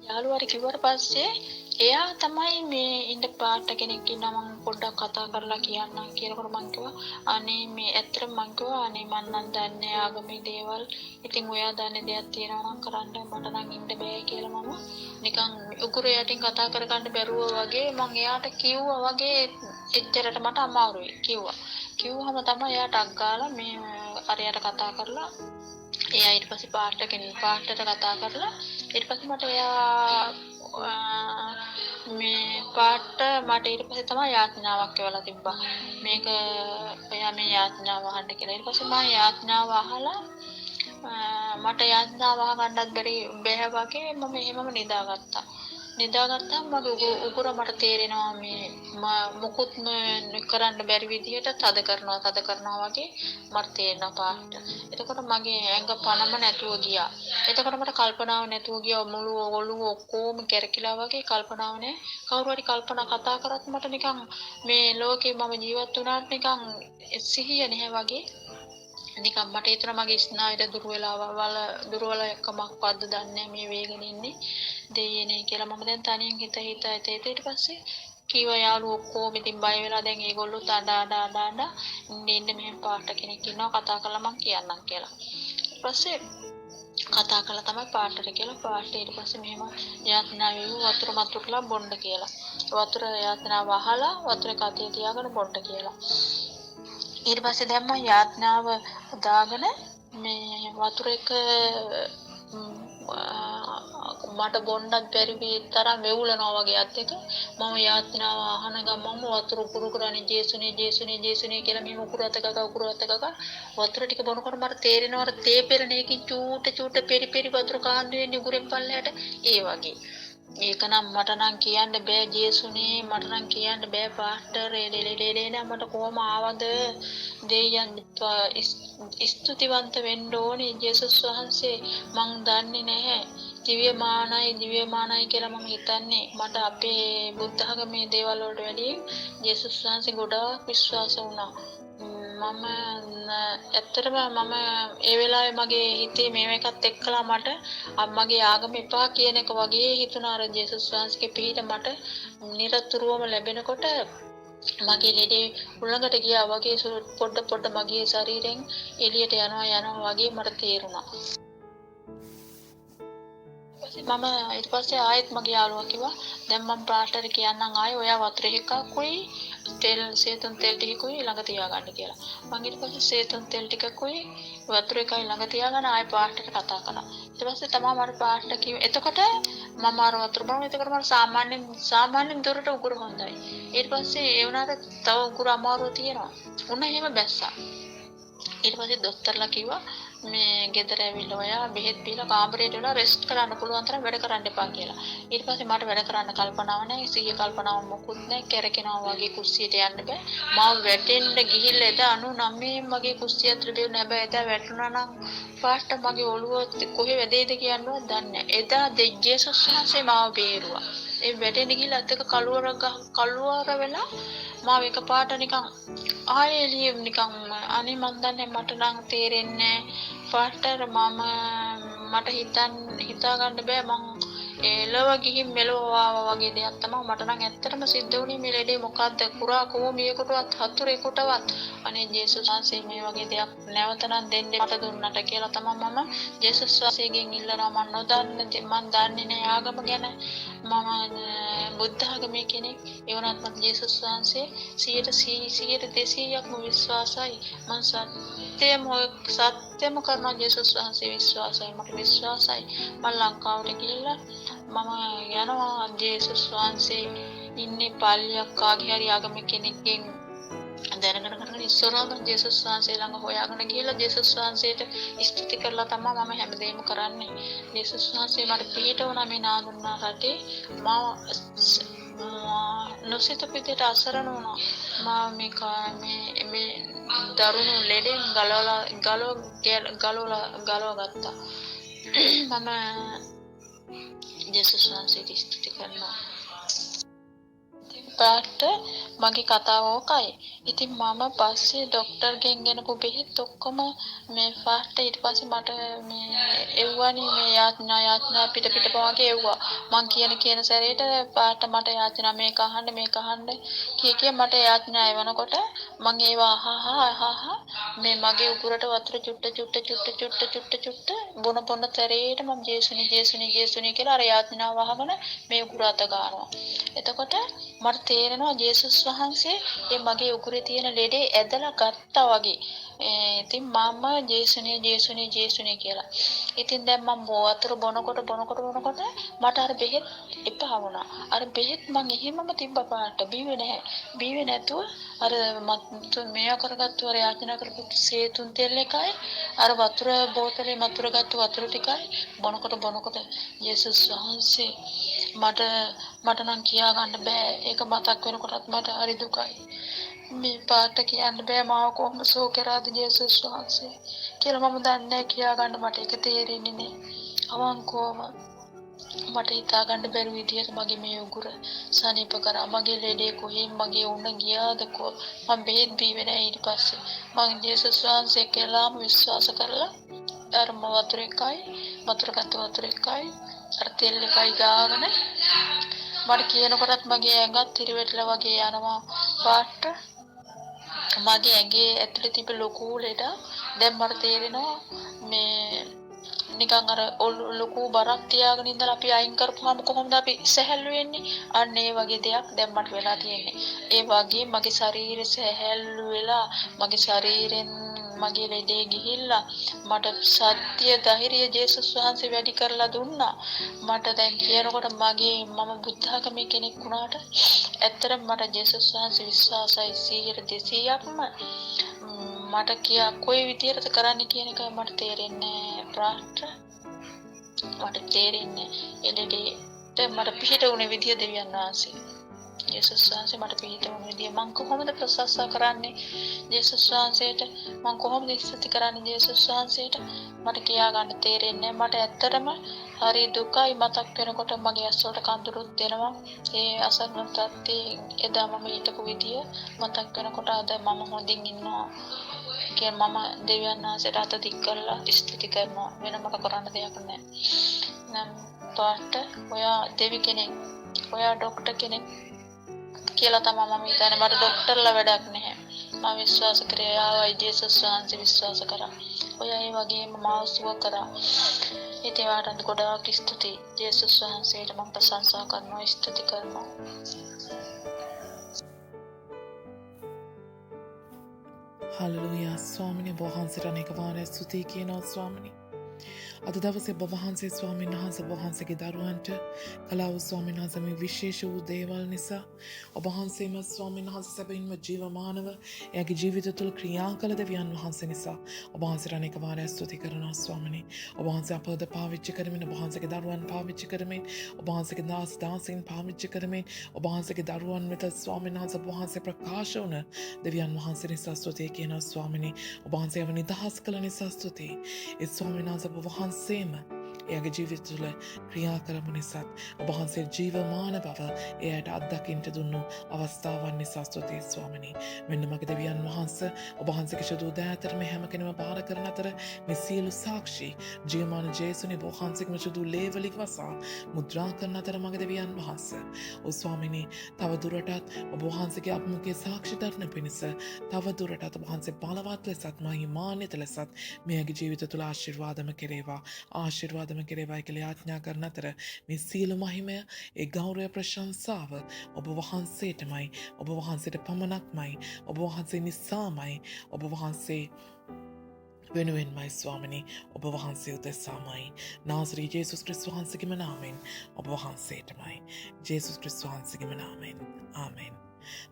Speaker 6: යාළුවාට කිව්වට පස්සේ එයා තමයි මේ ඉන්න පාට කෙනෙක් ඉන්නවා මම පොඩ්ඩක් කතා කරලා කියන්නම් කියනකොට මං කිව්වා අනේ මේ ඇත්තටම මං කිව්වා අනේ මන් නම් දන්නේ ආගමේ දේවල්. ඉතින් ඔයා දන්නේ දෙයක් තියෙනවා නම් කරන්න මට නම් ඉන්න බෑ කියලා මම නිකන් උගුර යටින් කතා කරගන්න බැරුව වගේ මං එයාට කිව්වා වගේ එච්චරට මට අමාරුයි කිව්වා. කිව්වම තමයි එයාට අග්ගාලා මේ අරයට කතා කරලා එයා ඊට පස්සේ පාටට කතා කරලා ඊට පස්සේ මට එයා මේ පාට මට ඊට පස්සේ තමයි යාඥාවක් එවලා තිබ්බා. මේක එයා මේ යාඥාව අහන්න කියලා. ඊට පස්සේ මම යාඥාව අහලා මට යාඥාව අහගන්නත් බැහැ වගේ මම එහෙමම නිදාගත්තාම මගේ උගුර මට තේරෙනවා මේ මොකුත් කරන්න බැරි විදිහට තද කරනවා වගේ මට තේරෙනවා පාට. එතකොට මගේ ඇඟ පණම නැතුව ගියා. එතකොට මට කල්පනාව නැතුව ගියා. මුළු ඔළුව ඔක්කොම කැරකිලා වගේ කල්පනාව නැහැ. කවුරු හරි කතා කරත් මට නිකන් මේ ලෝකේ මම ජීවත් වුණාට නිකන් සිහිය නැහැ වගේ. නිකන් මට හිතෙනවා මගේ ස්නායුද දුර්වල එකමක්වත් දන්නේ මේ වේගෙන ඉන්නේ දෙයනේ කියලා. මම දැන් තනියෙන් හිත ඊට පස්සේ කීව යාළුවෝ ඔක්කොම ඉතින් බය වෙලා දැන් ඒගොල්ලෝ තාඩා ඉන්න මෙහෙම පාට කෙනෙක් ඉන්නවා කතා කරලා මං කියන්නම් කියලා. ඊට පස්සේ කතා කළා තමයි පාටට කියලා. පාට ඊට පස්සේ මෙහෙම යාත්‍රා වතුර මතුරුලා බොන්න කියලා. වතුර යාත්‍රාව අහලා වතුර කතිය තියාගෙන බොන්න කියලා. ඊට පස්සේ දැන් මම යාඥාව දාගෙන මේ වතුර එක මට බොන්නත් බැරි තරම් වෙවුලනවා වගේ අත් එක මම යාඥාව අහන ගමන්ම වතුර උකුරු කරන්නේ ජේසුනේ කියලා මේ උකුරු අත ගග වතුර ටික බොනකොට මට තේරෙනවා තේ පෙරණේකින් චූට පෙරි වතුර කාන්දු වෙන්නේ උගුරෙන් පල්ලයට ඒ වගේ. ඒක නම් මට නම් කියන්න බෑ ජේසුනේ, මට නම් කියන්න බෑ පාස්ටර් එලෙලෙලෙලේ මට කොහොම ආවද දෙයයන් ස්තුතිවන්ත වෙන්න ඕනේ ජේසුස් වහන්සේ. මං දන්නේ නැහැ දිව්‍යමානයි කියලා මම හිතන්නේ. මට අපේ බුද්ධ ආගමේ දේවල් වලට වැඩිය ජේසුස් වහන්සේ ගොඩාක් විශ්වාස වුණා. මම ඇත්තටම ඒ වෙලාවේ මගේ හිතේ මේව එකත් එක්කලා මට මගේ ආගම එපා කියන එක වගේ හිතුණා. අර ජේසුස් වහන්සේගේ පිහිට මට නිරතුරුවම ලැබෙනකොට මගේ ලෙඩේ උලඟට ගියා වගේ පොඩ මගේ ශරීරයෙන් එළියට යනවා වගේ මට තේරුණා. මම ඊට පස්සේ ආයෙත් මගේ යාළුවා කිව්වා දැන් මම පාස්ටර් කියන්නම් ආයෙ ඔයා වතුර එකකුයි සේතුන් තෙල් ටිකකුයි ළඟ තියාගන්න කියලා. මම ඊට පස්සේ සේතුන් තෙල් ටිකකුයි වතුර එකයි ළඟ තියාගෙන ආයෙ පාස්ටර්ට කතා කළා. ඊට පස්සේ තමයි මට පාස්ටර් කිව්වේ එතකොට මම අර වතුර බොනවා. එතකොට මට සාමාන්‍යයෙන් දුරට උගුර හොඳයි. ඊට පස්සේ ඒ වුණාට තව උගුර අමාරුව තියෙනවා. උන්න එහෙම බැස්සා. ඊට පස්සේ දොස්තරලා කිව්වා මේ ගෙදර ඇවිල්ලා ඔයා බෙහෙත් බීලා කාමරේට වෙලා රෙස්ට් කරන්න පුළුවන් තරම් වැඩ කරන්න එපා කියලා. ඊට පස්සේ මට වැඩ කරන්න කල්පනාවක් නැහැ. සිහිය කල්පනාවක් මොකුත් නැහැ. කැරකෙනවා වගේ කුස්සියට යන්න බෑ. මම වැටෙන්න ගිහිල්ලා එදා 99 මගේ කුස්සිය අතර බෙව නැබැයි එදා වැටුණා නම් පාස්ටර් මගේ ඔළුව කොහෙ වැදෙයිද කියන්නවත් දන්නේ නැහැ. එදා ජේසුස් වහන්සේ මාව බේරුවා. ඒ වැටෙන්න ගිහිල්ලා අතක කළුවර වෙලා මාව එකපාරට නිකන් ආයෙ එළිය නිකන් අනේ මන් දන්නේ මට නම් තේරෙන්නේ පාස්ටර් මට හිතා ගන්න බෑ මං එලව ගිහින් මෙලව ආවා වගේ දෙයක් තමයි මට නම් ඇත්තටම සිද්ධ වුණේ. මේ ලෙඩේ මොකද්ද කුරා කෝමියෙකුටවත් හතුරෙකුටවත් අනේ ජේසුස් වහන්සේ මේ වගේ දෙයක් නැවත නම් දෙන්න මට දුන්නට කියලා තමයි මම ජේසුස් වහන්සේගෙන් ඉල්ලනවා. මම නොදන්නේ මම දන්නේ නැහැ ආගම ගැන. මම බුද්ධ ආගමේ කෙනෙක්. ඒ වුණත් මම ජේසුස් වහන්සේ 200%ක්ම විශ්වාසයි. මම සත්‍යම කරනවා ජේසුස් වහන්සේ විශ්වාසයි. මට විශ්වාසයි. මම ලංකාවට ගිහිල්ලා මම යනවා ජේසුස් වහන්සේ ඉන්නේ පල්ලියක් කාගේ හරි ආගමික කෙනෙක්ගෙන් දැනගෙන කරගෙන ඉස්සරහම ජේසුස් වහන්සේ ළඟ හොයාගෙන ගිහිල්ලා ජේසුස් වහන්සේට ස්තුති කරලා තමයි මම හැමදේම කරන්නේ. ජේසුස් වහන්සේ මට පිට වුණා මේ නාදුන්නා රටේ. මම නොසිත පිටට අසරණ වුණා. මම මේ දරුණු ලෙඩෙන් ගලවලා ගත්තා. මම ජේසුස් වහන්සේට ස්තුති කරනවා. පාට මගේ කතාව ඕකයි. ඉතින් මම පස්සේ ડોක්ටර්ගෙන් ගෙනපු බෙහෙත් ඔක්කොම මේ පාට ඊට පස්සේ මට මේ එව්වනි මේ යාඥා පිට වගේ එව්වා. මං කියන සැරේට පාට මට යාඥා මේක අහන්න කිය මට යාඥා එවනකොට මං ඒවා අහහා මේ මගේ උගුරට වතුර චුට්ට බොන සැරේට මම ජේසුනි කියලා අර යාඥාව අහගෙන මේ උගුර අත ගන්නවා. එතකොට මට තේරෙනවා ජේසුස් වහන්සේ මේ මගේ උගුරේ තියෙන ලෙඩේ ඇදලා ගත්තා වගේ. ඉතින් මම ජේසුනේ කියලා. ඉතින් දැන් මම වතුර බොනකොට මට අර බෙහෙත් එපා වුණා. අර බෙහෙත් මං එහෙමම තිබ්බ පාට බීවේ නැතුව අර මේව කරගත්තු අර යාචනා කරපු සේතුන් තෙල් එකයි අර වතුර බෝතලේ වතුර ටිකයි බොනකොට ජේසුස් වහන්සේ මට නම් කියා ගන්න බෑ. ඒක මතක් වෙනකොටත් මට හරි දුකයි. මේ පාට කියන්න බෑ මාව කොහොම සෝ කරාද ජේසුස් වහන්සේ කියලා මම දන්නේ කියා ගන්න මට ඒක තේරෙන්නේ නෑ. අවංකවම මට හිතා ගන්න බැරි විදියට මගේ මේ උගුර සනීප කරා. මගේ ලෙඩේ කොහෙන් මගේ උණ ගියාද මම බෙහෙත් බීවේ නෑ. ඊට පස්සේ මම ජේසුස් වහන්සේ කියලාම විශ්වාස කරලා අර වතුර එකයි අර තෙල් එකයි ගාගෙන මට කියනකොටත් මගේ ඇඟත් ඉරිවෙట్లా වගේ යනවා. පාට මගේ ඇඟේ ඇතුලේ තිබ්බ ලොකු ලෙඩ දැන් මට තේරෙනවා මේ නිකන් අර ලොකු බරක් තියාගෙන ඉඳලා අපි අයින් කරපුවාම කොහොමද අපි සැහැල්ලු වෙන්නේ? අන්න ඒ වගේ දෙයක් දැන් මට වෙලා තියෙන්නේ. ඒ වගේ මගේ ශරීරය සැහැල්ලු වෙලා මගේ ශරීරෙන් මගේ ලෙඩේ ගිහිල්ලා මට සත්‍ය ධෛර්යය ජේසුස් වහන්සේ වැඩි කරලා දුන්නා. මට දැන් කියනකොට මම බුද්ධ ආගමේ කෙනෙක් වුණාට ඇත්තටම මට ජේසුස් වහන්සේ විශ්වාසයි 200%ක්ම. මට කොයි විදියටද කරන්න කියන එක මට තේරෙන්නේ ප්‍රාර්ථ. මට තේරෙන්නේ එළෙඩේට මට පිහිට වුණ විදිය දෙවියන් වහන්සේ. ජේසුස් වහන්සේ මට පිහිට වුණ විදිය මම කොහොමද ප්‍රශංසා කරන්නේ ජේසුස් වහන්සේට? මම කොහොමද ස්තුති කරන්නේ ජේසුස් වහන්සේට? මට කියා ගන්න තේරෙන්නේ. මට ඇත්තටම හරි දුකයි මතක් වෙනකොට මගේ ඇස් වලට කඳුළුත් දෙනවා. ඒ අසරණ තත්ත්වයේ එදා මම හිටපු විදිය මතක් වෙනකොට අද මම හොඳින් ඉන්නවා. මම දෙවියන් වහන්සේට අත දික් කරලා ස්තුති කරනවා. වෙන මොකක් කරන්න දෙයක් නැහැ. නම් පාට ඔයා දෙවි කෙනෙක්, ඔයා ડોක්ටර් කෙනෙක් කියලා තමයි මම හිතන්නේ. මට ડોක්ටර්ලා වැඩක් නැහැ. මම විශ්වාස කරේ ආවයි ජේසුස් වහන්සේ විශ්වාස කරා. ඔයා ඒ වගේම මාව සුව කරා. ඉතින් වාටත් ගොඩාක් ස්තුතියි. ජේසුස් වහන්සේට මම ප්‍රශංසා කරනවා, ස්තුති කරනවා.
Speaker 1: හලලුයා ස්වාමිනේ වහන්සේට අනේක වාරයක් ස්තුතියි කියනවා ස්වාමිනේ. අද දවසේ ඔබ වහන්සේ ස්වාමීන් වහන්සේ වහන්සේගේ දරුවන්ට කලාව ස්වාමීන් වහන්සේ මේ විශේෂ වූ දේවල් නිසා ඔබ වහන්සේම ස්වාමීන් වහන්සේ සැබවින්ම ජීවමානව එයාගේ ජීවිත තුළ ක්‍රියා කළ දෙවියන් වහන්සේ නිසා ඔබ වහන්සේට අනේක වාරයක් ස්තුති කරනවා ස්වාමිනේ. ඔබ වහන්සේ අපද පාවිච්චි කරමින් ඔබ වහන්සේගේ දරුවන් පාවිච්චි කරමින් ඔබ වහන්සේගේ දාසීන් පාවිච්චි කරමින් ඔබ වහන්සේගේ දරුවන් වෙත ස්වාමීන් වහන්සේ ඔබ වහන්සේ ප්‍රකාශ වුණ දෙවියන් වහන්සේ නිසා ස්තුතියි කියනවා ස්වාමිනේ. ඔබ වහන්සේව නිදහස් කළ නිසා ස්තුතියි. ඒ ස්වාමීන් වහන්සේ ඔබ වහන්සේම එයාගේ ජීවිත තුළ ක්‍රියා කරපු නිසාත් ඔබ වහන්සේ ජීවමාන බව එයාට අත්දකින්න දුන්නු අවස්ථාවන් නිසා ස්තුතියි ස්වාමිනී. මෙන්න මගේ දෙවියන් වහන්සේ ඔබ වහන්සේගේ ශුද්ධ දෑතර මේ හැම කෙනෙම බාර කරන අතර මේ සියලු සාක්ෂි ජීවමාන ජේසුනේ ඔබ වහන්සේගේ ශුද්ධ ලේවලින් වසා මුද්‍රා කරන අතර මගේ දෙවියන් වහන්සේ ඔව් ස්වාමිනී තව දුරටත් ඔබ වහන්සේගේ අභිමුඛයේ සාක්ෂි දරන පිණිස තව දුරටත් ඔබ වහන්සේ බලවත් ලෙසත් මහිමාන්විත ලෙසත් මෙයාගේ ජීවිත තුළ ආශිර්වාදම කෙරේවා කියලා යාඥා කරන අතර මේ සියලු මහිමය ඒ ගෞරව ප්‍රශංසාව ඔබ වහන්සේටමයි ඔබ වහන්සේට පමණක්මයි ඔබ වහන්සේ නිසාමයි ඔබ වහන්සේ වෙනුවෙන්මයි ස්වාමිනී ඔබ වහන්සේ උදෙසාමයි නාසරී ජේසුස් ක්‍රිස්තුස් වහන්සේගේම නාමයෙන් ඔබ වහන්සේටමයි ජේසුස් ක්‍රිස්තුස් වහන්සේගේම නාමයෙන් ආමෙන්.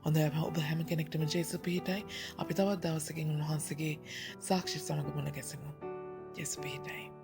Speaker 1: හොඳයි ඔබ හැම කෙනෙක්ටම ජේසුස් පිහිටයි. අපි තවත් දවසකින් උන්වහන්සේගේ සාක්ෂි සමග මුණ ගැසෙමු. ජේසුස් පිහිටයි.